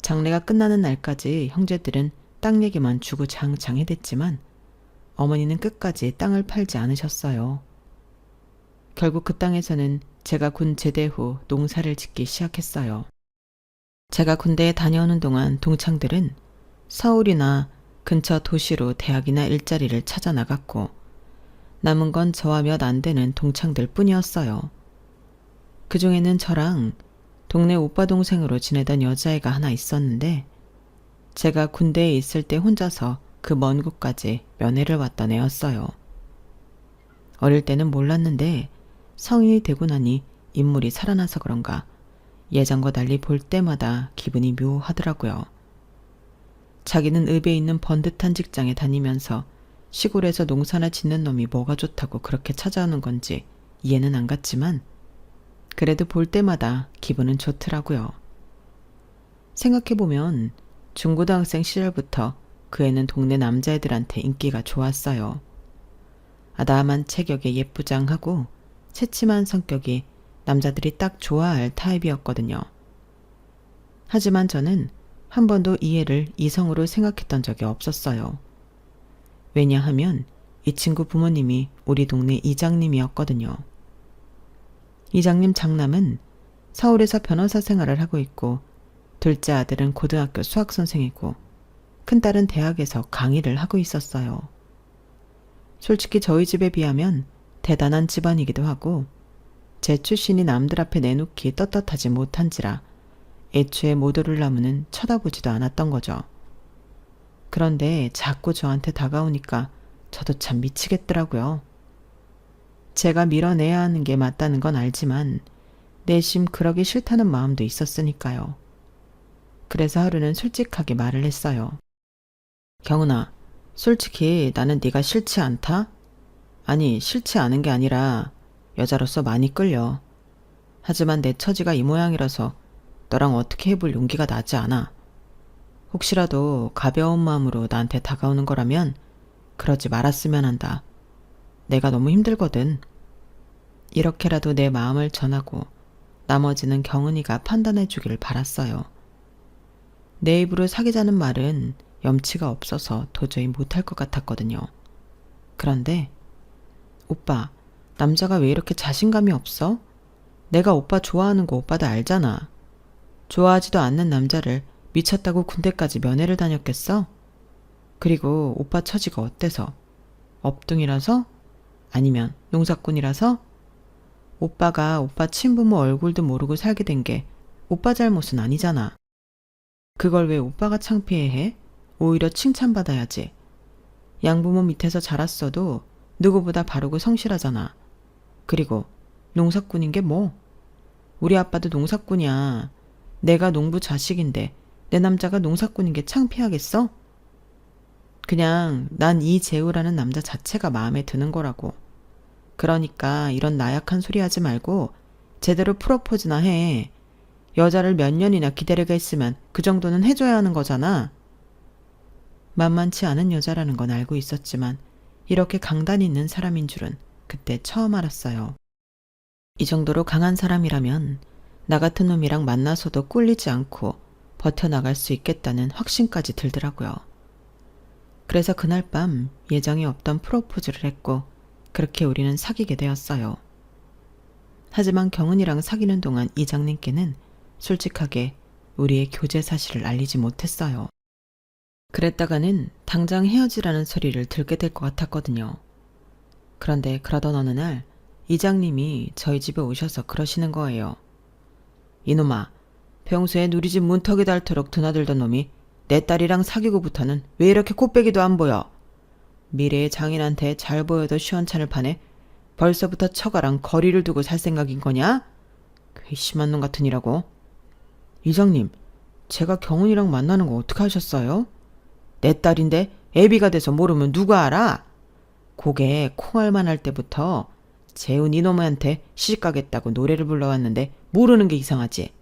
장례가 끝나는 날까지 형제들은 땅 얘기만 주구장창 해댔지만 어머니는 끝까지 땅을 팔지 않으셨어요. 결국 그 땅에서는 제가 군 제대 후 농사를 짓기 시작했어요. 제가 군대에 다녀오는 동안 동창들은 서울이나 근처 도시로 대학이나 일자리를 찾아 나갔고 남은 건 저와 몇 안 되는 동창들 뿐이었어요. 그 중에는 저랑 동네 오빠 동생으로 지내던 여자애가 하나 있었는데 제가 군대에 있을 때 혼자서 그 먼 곳까지 면회를 왔던 애였어요. 어릴 때는 몰랐는데 성인이 되고 나니 인물이 살아나서 그런가 예전과 달리 볼 때마다 기분이 묘하더라고요. 자기는 읍에 있는 번듯한 직장에 다니면서 시골에서 농사나 짓는 놈이 뭐가 좋다고 그렇게 찾아오는 건지 이해는 안 갔지만 그래도 볼 때마다 기분은 좋더라고요. 생각해보면 중고등학생 시절부터 그 애는 동네 남자애들한테 인기가 좋았어요. 아담한 체격에 예쁘장하고 새침한 성격이 남자들이 딱 좋아할 타입이었거든요. 하지만 저는 한 번도 이 애를 이성으로 생각했던 적이 없었어요. 왜냐하면 이 친구 부모님이 우리 동네 이장님이었거든요. 이장님 장남은 서울에서 변호사 생활을 하고 있고 둘째 아들은 고등학교 수학선생이고 큰딸은 대학에서 강의를 하고 있었어요. 솔직히 저희 집에 비하면 대단한 집안이기도 하고 제 출신이 남들 앞에 내놓기 떳떳하지 못한지라 애초에 모도를 나무는 쳐다보지도 않았던 거죠. 그런데 자꾸 저한테 다가오니까 저도 참 미치겠더라고요. 제가 밀어내야 하는 게 맞다는 건 알지만 내심 그러기 싫다는 마음도 있었으니까요. 그래서 하루는 솔직하게 말을 했어요. 경은아, 솔직히 나는 네가 싫지 않다? 아니, 싫지 않은 게 아니라 여자로서 많이 끌려. 하지만 내 처지가 이 모양이라서 너랑 어떻게 해볼 용기가 나지 않아. 혹시라도 가벼운 마음으로 나한테 다가오는 거라면 그러지 말았으면 한다. 내가 너무 힘들거든. 이렇게라도 내 마음을 전하고 나머지는 경은이가 판단해 주기를 바랐어요. 내 입으로 사귀자는 말은 염치가 없어서 도저히 못할 것 같았거든요. 그런데 오빠, 남자가 왜 이렇게 자신감이 없어? 내가 오빠 좋아하는 거 오빠도 알잖아. 좋아하지도 않는 남자를 미쳤다고 군대까지 면회를 다녔겠어? 그리고 오빠 처지가 어때서? 업둥이라서? 아니면 농사꾼이라서? 오빠가 오빠 친부모 얼굴도 모르고 살게 된 게 오빠 잘못은 아니잖아. 그걸 왜 오빠가 창피해해? 오히려 칭찬받아야지. 양부모 밑에서 자랐어도 누구보다 바르고 성실하잖아. 그리고 농사꾼인 게 뭐? 우리 아빠도 농사꾼이야. 내가 농부 자식인데 내 남자가 농사꾼인 게 창피하겠어? 그냥 난 이재우라는 남자 자체가 마음에 드는 거라고. 그러니까 이런 나약한 소리 하지 말고 제대로 프로포즈나 해. 여자를 몇 년이나 기다리게 했으면 그 정도는 해줘야 하는 거잖아. 만만치 않은 여자라는 건 알고 있었지만 이렇게 강단 있는 사람인 줄은 그때 처음 알았어요. 이 정도로 강한 사람이라면 나 같은 놈이랑 만나서도 꿀리지 않고 버텨나갈 수 있겠다는 확신까지 들더라고요. 그래서 그날 밤 예정이 없던 프로포즈를 했고 그렇게 우리는 사귀게 되었어요. 하지만 경은이랑 사귀는 동안 이장님께는 솔직하게 우리의 교제 사실을 알리지 못했어요. 그랬다가는 당장 헤어지라는 소리를 들게 될 것 같았거든요. 그런데 그러던 어느 날 이장님이 저희 집에 오셔서 그러시는 거예요. 이놈아, 평소에 우리 집 문턱에 닳도록 드나들던 놈이 내 딸이랑 사귀고부터는 왜 이렇게 코빼기도 안 보여? 미래의 장인한테 잘 보여도 시원찮을 판에 벌써부터 처가랑 거리를 두고 살 생각인 거냐? 괘씸한 놈 같으니라고. 이장님, 제가 경은이랑 만나는 거 어떻게 하셨어요? 내 딸인데 애비가 돼서 모르면 누가 알아? 고개 콩알만 할 때부터 재훈 이놈한테 시집가겠다고 노래를 불러왔는데 모르는 게 이상하지.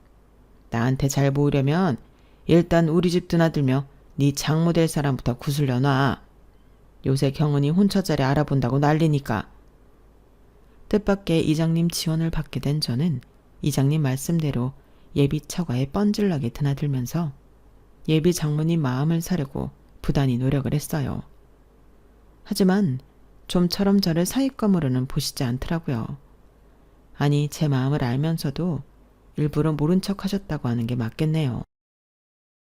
나한테 잘 보이려면 일단 우리 집 드나들며 네 장모 될 사람부터 구슬려 놔. 요새 경은이 혼처자리 알아본다고 난리니까. 뜻밖의 이장님 지원을 받게 된 저는 이장님 말씀대로 예비 처가에 뻔질나게 드나들면서 예비 장모님 마음을 사려고 부단히 노력을 했어요. 하지만 좀처럼 저를 사윗감으로는 보시지 않더라고요. 아니, 제 마음을 알면서도 일부러 모른 척 하셨다고 하는 게 맞겠네요.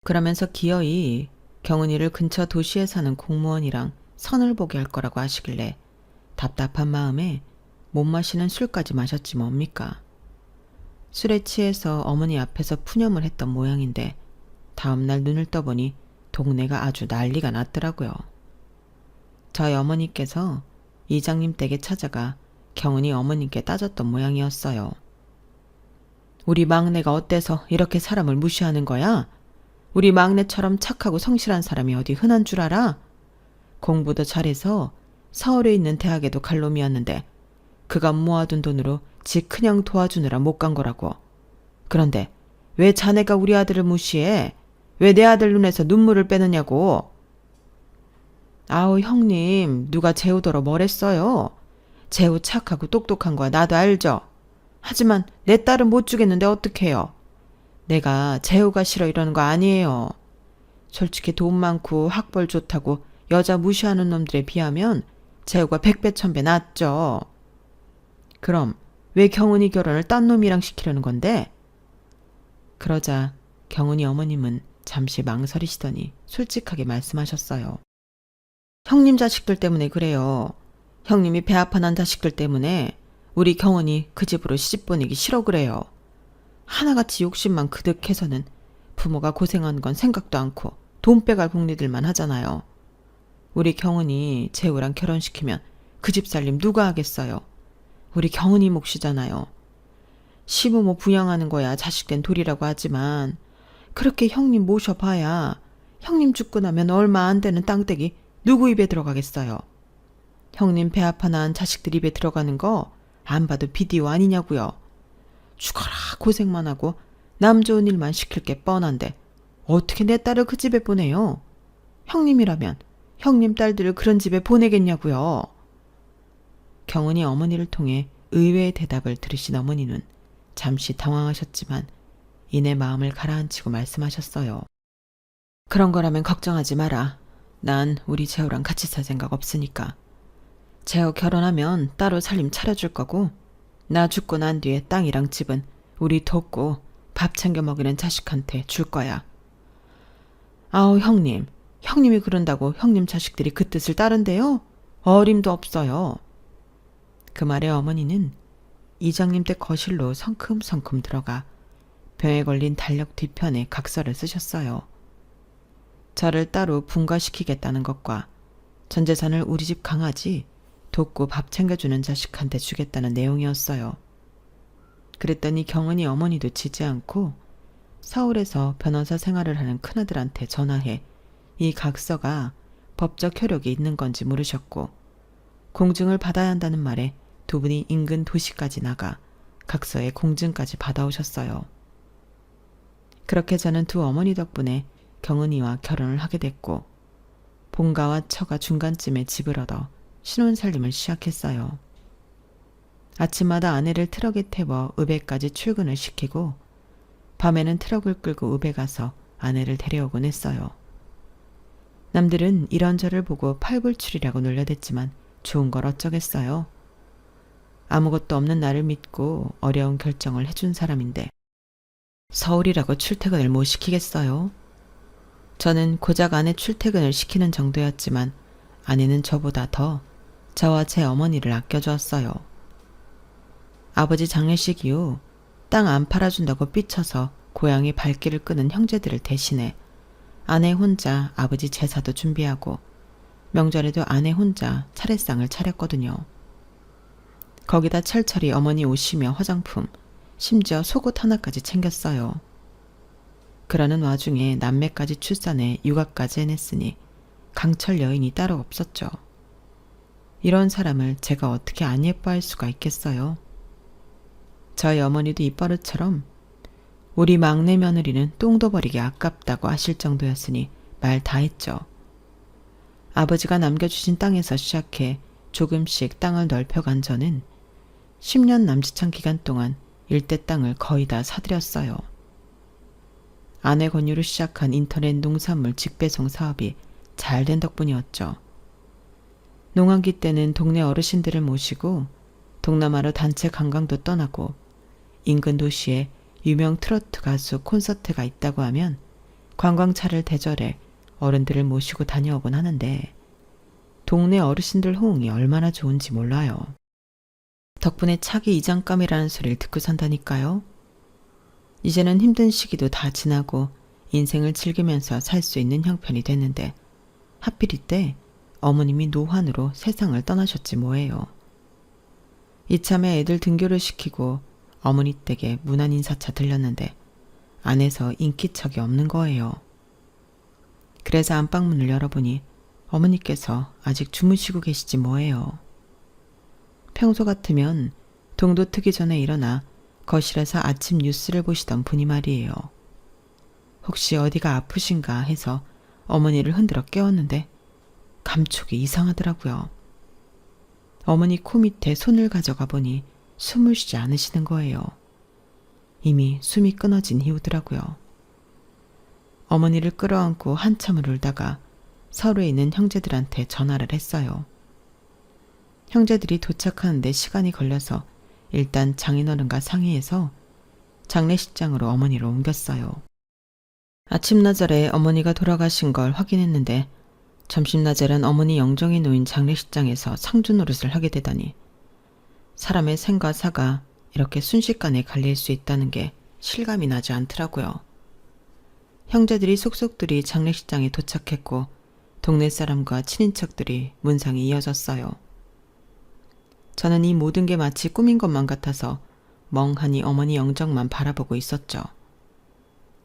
그러면서 기어이 경은이를 근처 도시에 사는 공무원이랑 선을 보게 할 거라고 하시길래 답답한 마음에 못 마시는 술까지 마셨지 뭡니까. 술에 취해서 어머니 앞에서 푸념을 했던 모양인데 다음날 눈을 떠보니 동네가 아주 난리가 났더라고요. 저희 어머니께서 이장님 댁에 찾아가 경은이 어머님께 따졌던 모양이었어요. 우리 막내가 어때서 이렇게 사람을 무시하는 거야? 우리 막내처럼 착하고 성실한 사람이 어디 흔한 줄 알아? 공부도 잘해서 서울에 있는 대학에도 갈 놈이었는데 그가 모아둔 돈으로 지 큰형 도와주느라 못 간 거라고. 그런데 왜 자네가 우리 아들을 무시해? 왜 내 아들 눈에서 눈물을 빼느냐고. 아우 형님, 누가 재우더러 뭐랬어요? 재우 착하고 똑똑한 거야 나도 알죠. 하지만 내 딸은 못 주겠는데 어떡해요. 내가 재우가 싫어 이러는 거 아니에요. 솔직히 돈 많고 학벌 좋다고 여자 무시하는 놈들에 비하면 재우가 100배 1000배 낫죠. 그럼 왜 경은이 결혼을 딴 놈이랑 시키려는 건데? 그러자 경은이 어머님은 잠시 망설이시더니 솔직하게 말씀하셨어요. 형님 자식들 때문에 그래요. 형님이 배 아파 난 자식들 때문에 우리 경은이 그 집으로 시집 보내기 싫어 그래요. 하나같이 욕심만 그득해서는 부모가 고생하는 건 생각도 않고 돈 빼갈 궁리들만 하잖아요. 우리 경은이 재우랑 결혼시키면 그 집 살림 누가 하겠어요. 우리 경은이 몫이잖아요. 시부모 부양하는 거야 자식된 도리라고 하지만 그렇게 형님 모셔봐야 형님 죽고 나면 얼마 안 되는 땅떼기 누구 입에 들어가겠어요. 형님 배 아파 낳은 자식들 입에 들어가는 거 안 봐도 비디오 아니냐고요. 죽어라 고생만 하고 남 좋은 일만 시킬 게 뻔한데 어떻게 내 딸을 그 집에 보내요? 형님이라면 형님 딸들을 그런 집에 보내겠냐고요. 경은이 어머니를 통해 의외의 대답을 들으신 어머니는 잠시 당황하셨지만 이내 마음을 가라앉히고 말씀하셨어요. 그런 거라면 걱정하지 마라. 난 우리 재호랑 같이 살 생각 없으니까. 재호 결혼하면 따로 살림 차려줄 거고 나 죽고 난 뒤에 땅이랑 집은 우리 돕고 밥 챙겨 먹이는 자식한테 줄 거야. 아우 형님, 형님이 그런다고 형님 자식들이 그 뜻을 따른대요? 어림도 없어요. 그 말에 어머니는 이장님 댁 거실로 성큼성큼 들어가 병에 걸린 달력 뒤편에 각서를 쓰셨어요. 저를 따로 분가시키겠다는 것과 전 재산을 우리 집 강아지 돕고 밥 챙겨주는 자식한테 주겠다는 내용이었어요. 그랬더니 경은이 어머니도 지지 않고 서울에서 변호사 생활을 하는 큰아들한테 전화해 이 각서가 법적 효력이 있는 건지 물으셨고 공증을 받아야 한다는 말에 두 분이 인근 도시까지 나가 각서의 공증까지 받아오셨어요. 그렇게 저는 두 어머니 덕분에 경은이와 결혼을 하게 됐고 본가와 처가 중간쯤에 집을 얻어 신혼살림을 시작했어요. 아침마다 아내를 트럭에 태워 읍에까지 출근을 시키고 밤에는 트럭을 끌고 읍에 가서 아내를 데려오곤 했어요. 남들은 이런 저를 보고 팔불출이라고 놀려댔지만 좋은 걸 어쩌겠어요. 아무것도 없는 나를 믿고 어려운 결정을 해준 사람인데 서울이라고 출퇴근을 못 시키겠어요. 저는 고작 아내 출퇴근을 시키는 정도였지만 아내는 저보다 더 저와 제 어머니를 아껴주었어요. 아버지 장례식 이후 땅 안 팔아준다고 삐쳐서 고향의 발길을 끄는 형제들을 대신해 아내 혼자 아버지 제사도 준비하고 명절에도 아내 혼자 차례상을 차렸거든요. 거기다 철철이 어머니 옷이며 화장품, 심지어 속옷 하나까지 챙겼어요. 그러는 와중에 남매까지 출산해 육아까지 해냈으니 강철 여인이 따로 없었죠. 이런 사람을 제가 어떻게 안 예뻐할 수가 있겠어요. 저희 어머니도 입버릇처럼 우리 막내 며느리는 똥도 버리기 아깝다고 하실 정도였으니 말 다 했죠. 아버지가 남겨주신 땅에서 시작해 조금씩 땅을 넓혀간 저는 10년 남짓한 기간 동안 일대 땅을 거의 다 사들였어요. 아내 권유로 시작한 인터넷 농산물 직배송 사업이 잘 된 덕분이었죠. 농한기 때는 동네 어르신들을 모시고 동남아로 단체 관광도 떠나고 인근 도시에 유명 트로트 가수 콘서트가 있다고 하면 관광차를 대절해 어른들을 모시고 다녀오곤 하는데 동네 어르신들 호응이 얼마나 좋은지 몰라요. 덕분에 차기 이장감이라는 소리를 듣고 산다니까요. 이제는 힘든 시기도 다 지나고 인생을 즐기면서 살 수 있는 형편이 됐는데 하필 이때 어머님이 노환으로 세상을 떠나셨지 뭐예요. 이참에 애들 등교를 시키고 어머니 댁에 문안 인사차 들렸는데 안에서 인기척이 없는 거예요. 그래서 안방문을 열어보니 어머니께서 아직 주무시고 계시지 뭐예요. 평소 같으면 동도 트기 전에 일어나 거실에서 아침 뉴스를 보시던 분이 말이에요. 혹시 어디가 아프신가 해서 어머니를 흔들어 깨웠는데 감촉이 이상하더라고요. 어머니 코 밑에 손을 가져가 보니 숨을 쉬지 않으시는 거예요. 이미 숨이 끊어진 이유더라고요. 어머니를 끌어안고 한참을 울다가 서울에 있는 형제들한테 전화를 했어요. 형제들이 도착하는데 시간이 걸려서 일단 장인어른과 상의해서 장례식장으로 어머니를 옮겼어요. 아침나절에 어머니가 돌아가신 걸 확인했는데 점심나절엔 어머니 영정이 놓인 장례식장에서 상주 노릇을 하게 되다니 사람의 생과 사가 이렇게 순식간에 갈릴 수 있다는 게 실감이 나지 않더라고요. 형제들이 속속들이 장례식장에 도착했고 동네 사람과 친인척들이 문상이 이어졌어요. 저는 이 모든 게 마치 꿈인 것만 같아서 멍하니 어머니 영정만 바라보고 있었죠.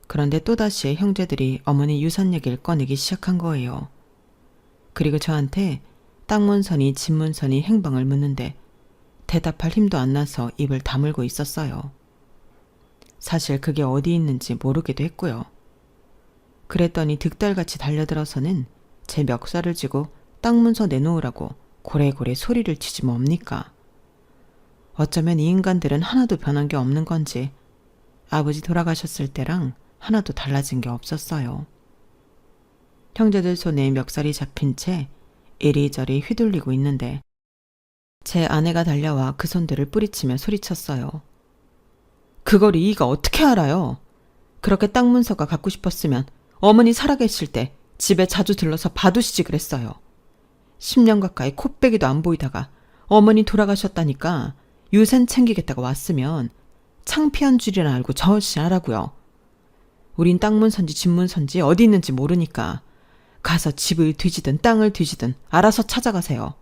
그런데 또다시 형제들이 어머니 유산 얘기를 꺼내기 시작한 거예요. 그리고 저한테 땅문선이 집문선이 행방을 묻는데 대답할 힘도 안 나서 입을 다물고 있었어요. 사실 그게 어디 있는지 모르기도 했고요. 그랬더니 득달같이 달려들어서는 제 멱살을 쥐고 땅문서 내놓으라고 고래고래 소리를 치지 뭡니까. 어쩌면 이 인간들은 하나도 변한 게 없는 건지 아버지 돌아가셨을 때랑 하나도 달라진 게 없었어요. 형제들 손에 멱살이 잡힌 채 이리저리 휘둘리고 있는데 제 아내가 달려와 그 손들을 뿌리치며 소리쳤어요. 그걸 이이가 어떻게 알아요? 그렇게 땅 문서가 갖고 싶었으면 어머니 살아계실 때 집에 자주 들러서 봐두시지 그랬어요. 10년 가까이 콧배기도 안 보이다가 어머니 돌아가셨다니까 유산 챙기겠다고 왔으면 창피한 줄이나 알고 저어시 하라고요. 우린 땅문선지 집문선지 어디 있는지 모르니까 가서 집을 뒤지든 땅을 뒤지든 알아서 찾아가세요.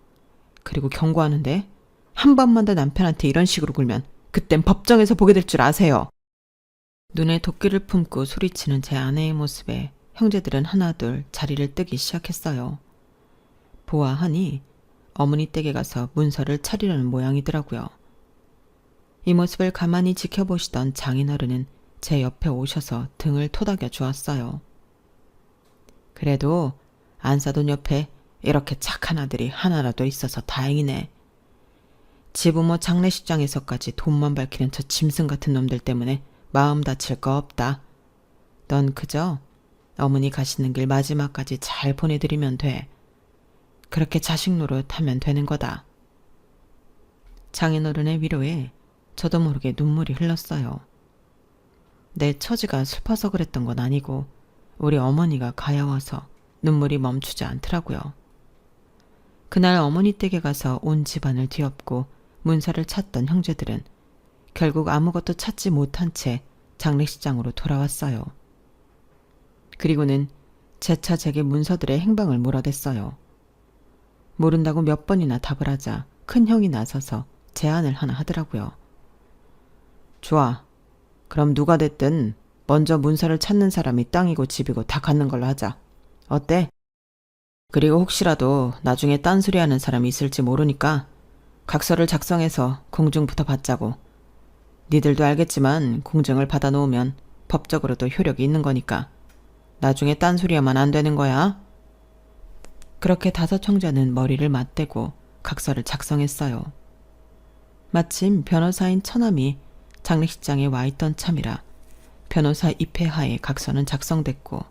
그리고 경고하는데 한 번만 더 남편한테 이런 식으로 굴면 그땐 법정에서 보게 될 줄 아세요. 눈에 도끼를 품고 소리치는 제 아내의 모습에 형제들은 하나둘 자리를 뜨기 시작했어요. 보아하니 어머니 댁에 가서 문서를 차리려는 모양이더라고요. 이 모습을 가만히 지켜보시던 장인어른은 제 옆에 오셔서 등을 토닥여 주었어요. 그래도 안사돈 옆에 이렇게 착한 아들이 하나라도 있어서 다행이네. 지부모 장례식장에서까지 돈만 밝히는 저 짐승 같은 놈들 때문에 마음 다칠 거 없다. 넌 그저 어머니 가시는 길 마지막까지 잘 보내드리면 돼. 그렇게 자식 노릇하면 되는 거다. 장인어른의 위로에 저도 모르게 눈물이 흘렀어요. 내 처지가 슬퍼서 그랬던 건 아니고 우리 어머니가 가여워서 눈물이 멈추지 않더라고요. 그날 어머니 댁에 가서 온 집안을 뒤엎고 문서를 찾던 형제들은 결국 아무것도 찾지 못한 채 장례식장으로 돌아왔어요. 그리고는 재차 제게 문서들의 행방을 물어댔어요. 모른다고 몇 번이나 답을 하자 큰 형이 나서서 제안을 하나 하더라고요. 좋아. 그럼 누가 됐든 먼저 문서를 찾는 사람이 땅이고 집이고 다 갖는 걸로 하자. 어때? 그리고 혹시라도 나중에 딴소리하는 사람이 있을지 모르니까 각서를 작성해서 공증부터 받자고. 니들도 알겠지만 공증을 받아놓으면 법적으로도 효력이 있는 거니까 나중에 딴소리하면 안 되는 거야. 그렇게 다섯 형제는 머리를 맞대고 각서를 작성했어요. 마침 변호사인 처남이 장례식장에 와 있던 참이라 변호사 입회하에 각서는 작성됐고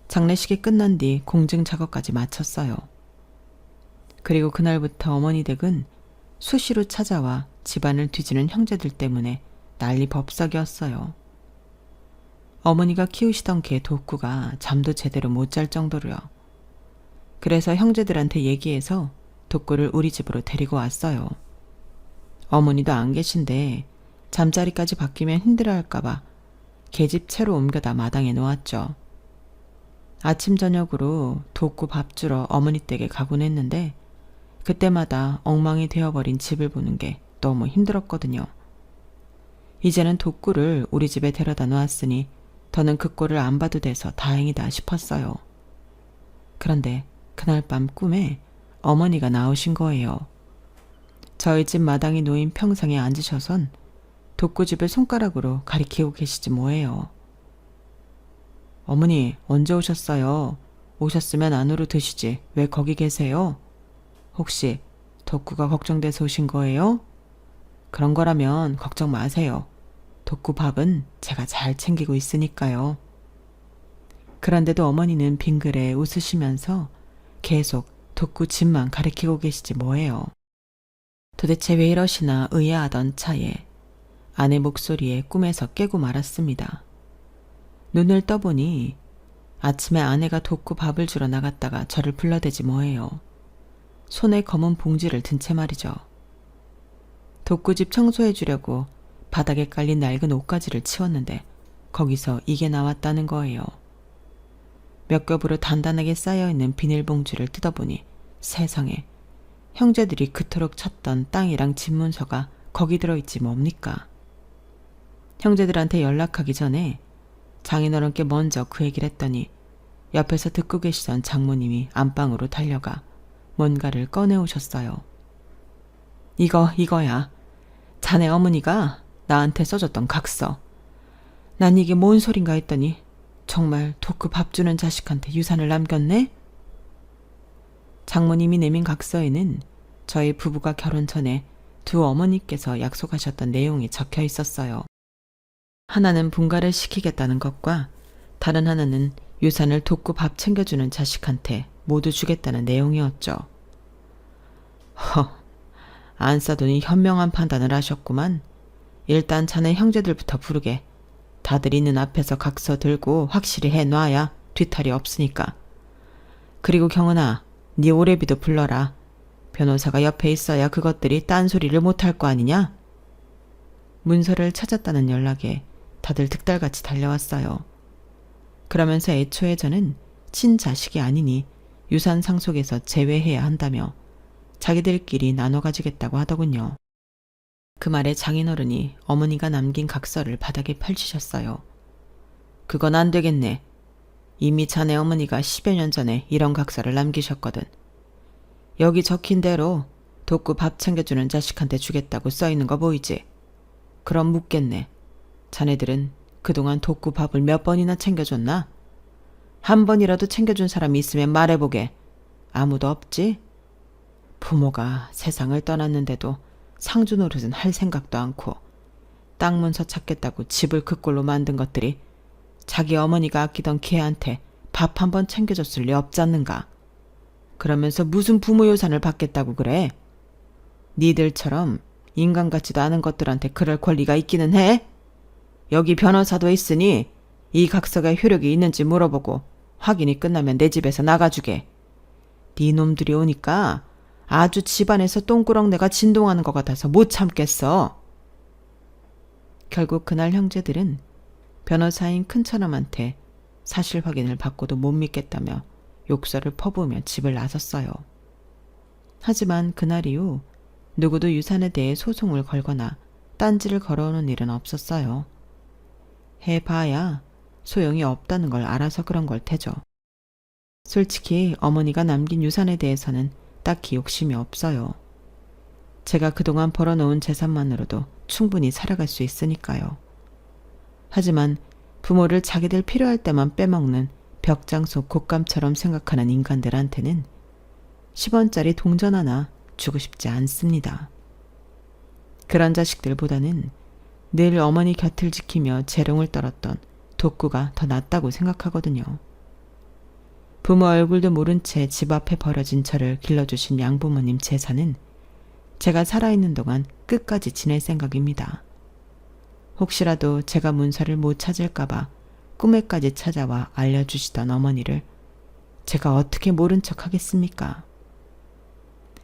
장례식이 끝난 뒤 공증 작업까지 마쳤어요. 그리고 그날부터 어머니 댁은 수시로 찾아와 집안을 뒤지는 형제들 때문에 난리 법석이었어요. 어머니가 키우시던 개 독구가 잠도 제대로 못 잘 정도로요. 그래서 형제들한테 얘기해서 독구를 우리 집으로 데리고 왔어요. 어머니도 안 계신데 잠자리까지 바뀌면 힘들어할까봐 개집 채로 옮겨다 마당에 놓았죠. 아침 저녁으로 독구 밥 주러 어머니 댁에 가곤 했는데 그때마다 엉망이 되어버린 집을 보는 게 너무 힘들었거든요. 이제는 독구를 우리 집에 데려다 놓았으니 더는 그 꼴을 안 봐도 돼서 다행이다 싶었어요. 그런데 그날 밤 꿈에 어머니가 나오신 거예요. 저희 집 마당에 놓인 평상에 앉으셔선 독구집을 손가락으로 가리키고 계시지 뭐예요. 어머니, 언제 오셨어요? 오셨으면 안으로 드시지 왜 거기 계세요? 혹시 독구가 걱정돼서 오신 거예요? 그런 거라면 걱정 마세요. 독구 밥은 제가 잘 챙기고 있으니까요. 그런데도 어머니는 빙그레 웃으시면서 계속 독구 집만 가리키고 계시지 뭐예요. 도대체 왜 이러시나 의아하던 차에 아내 목소리에 꿈에서 깨고 말았습니다. 눈을 떠보니 아침에 아내가 독구 밥을 주러 나갔다가 저를 불러대지 뭐예요. 손에 검은 봉지를 든 채 말이죠. 독구집 청소해 주려고 바닥에 깔린 낡은 옷가지를 치웠는데 거기서 이게 나왔다는 거예요. 몇 겹으로 단단하게 쌓여있는 비닐봉지를 뜯어보니 세상에 형제들이 그토록 찾던 땅이랑 집 문서가 거기 들어있지 뭡니까. 형제들한테 연락하기 전에 장인어른께 먼저 그 얘기를 했더니 옆에서 듣고 계시던 장모님이 안방으로 달려가 뭔가를 꺼내오셨어요. 이거야. 자네 어머니가 나한테 써줬던 각서. 난 이게 뭔 소린가 했더니 정말 독구 밥 주는 자식한테 유산을 남겼네? 장모님이 내민 각서에는 저희 부부가 결혼 전에 두 어머니께서 약속하셨던 내용이 적혀 있었어요. 하나는 분가를 시키겠다는 것과 다른 하나는 유산을 독구 밥 챙겨주는 자식한테 모두 주겠다는 내용이었죠. 안 싸더니 현명한 판단을 하셨구만. 일단 자네 형제들부터 부르게. 다들 있는 앞에서 각서 들고 확실히 해놔야 뒤탈이 없으니까. 그리고 경은아, 네 오래비도 불러라. 변호사가 옆에 있어야 그것들이 딴소리를 못할 거 아니냐? 문서를 찾았다는 연락에 다들 득달같이 달려왔어요. 그러면서 애초에 저는 친자식이 아니니 유산 상속에서 제외해야 한다며 자기들끼리 나눠 가지겠다고 하더군요. 그 말에 장인어른이 어머니가 남긴 각서를 바닥에 펼치셨어요. 그건 안 되겠네. 이미 자네 어머니가 10여 년 전에 이런 각서를 남기셨거든. 여기 적힌 대로 독구 밥 챙겨주는 자식한테 주겠다고 써있는 거 보이지? 그럼 묻겠네. 자네들은 그동안 독구 밥을 몇 번이나 챙겨줬나? 한 번이라도 챙겨준 사람이 있으면 말해보게. 아무도 없지? 부모가 세상을 떠났는데도 상주 노릇은 할 생각도 않고 땅 문서 찾겠다고 집을 그 꼴로 만든 것들이 자기 어머니가 아끼던 걔한테 밥 한 번 챙겨줬을 리 없지 않는가? 그러면서 무슨 부모 유산을 받겠다고 그래? 니들처럼 인간 같지도 않은 것들한테 그럴 권리가 있기는 해? 여기 변호사도 있으니 이 각서가 효력이 있는지 물어보고 확인이 끝나면 내 집에서 나가주게. 네 놈들이 오니까 아주 집안에서 똥꾸렁내가 진동하는 것 같아서 못 참겠어. 결국 그날 형제들은 변호사인 큰처남한테 사실 확인을 받고도 못 믿겠다며 욕설을 퍼부으며 집을 나섰어요. 하지만 그날 이후 누구도 유산에 대해 소송을 걸거나 딴지를 걸어오는 일은 없었어요. 해봐야 소용이 없다는 걸 알아서 그런 걸 테죠. 솔직히 어머니가 남긴 유산에 대해서는 딱히 욕심이 없어요. 제가 그동안 벌어놓은 재산만으로도 충분히 살아갈 수 있으니까요. 하지만 부모를 자기들 필요할 때만 빼먹는 벽장 속 곶감처럼 생각하는 인간들한테는 10원짜리 동전 하나 주고 싶지 않습니다. 그런 자식들보다는 늘 어머니 곁을 지키며 재롱을 떨었던 독구가 더 낫다고 생각하거든요. 부모 얼굴도 모른 채 집 앞에 버려진 저를 길러주신 양부모님 제사는 제가 살아있는 동안 끝까지 지낼 생각입니다. 혹시라도 제가 문서를 못 찾을까봐 꿈에까지 찾아와 알려주시던 어머니를 제가 어떻게 모른 척 하겠습니까?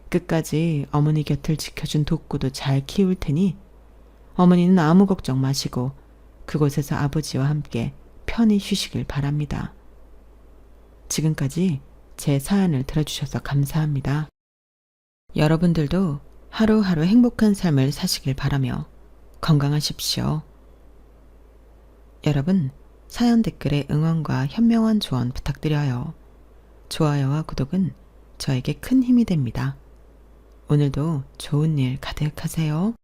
끝까지 어머니 곁을 지켜준 독구도 잘 키울 테니 어머니는 아무 걱정 마시고 그곳에서 아버지와 함께 편히 쉬시길 바랍니다. 지금까지 제 사연을 들어주셔서 감사합니다. 여러분들도 하루하루 행복한 삶을 사시길 바라며 건강하십시오. 여러분, 사연 댓글에 응원과 현명한 조언 부탁드려요. 좋아요와 구독은 저에게 큰 힘이 됩니다. 오늘도 좋은 일 가득하세요.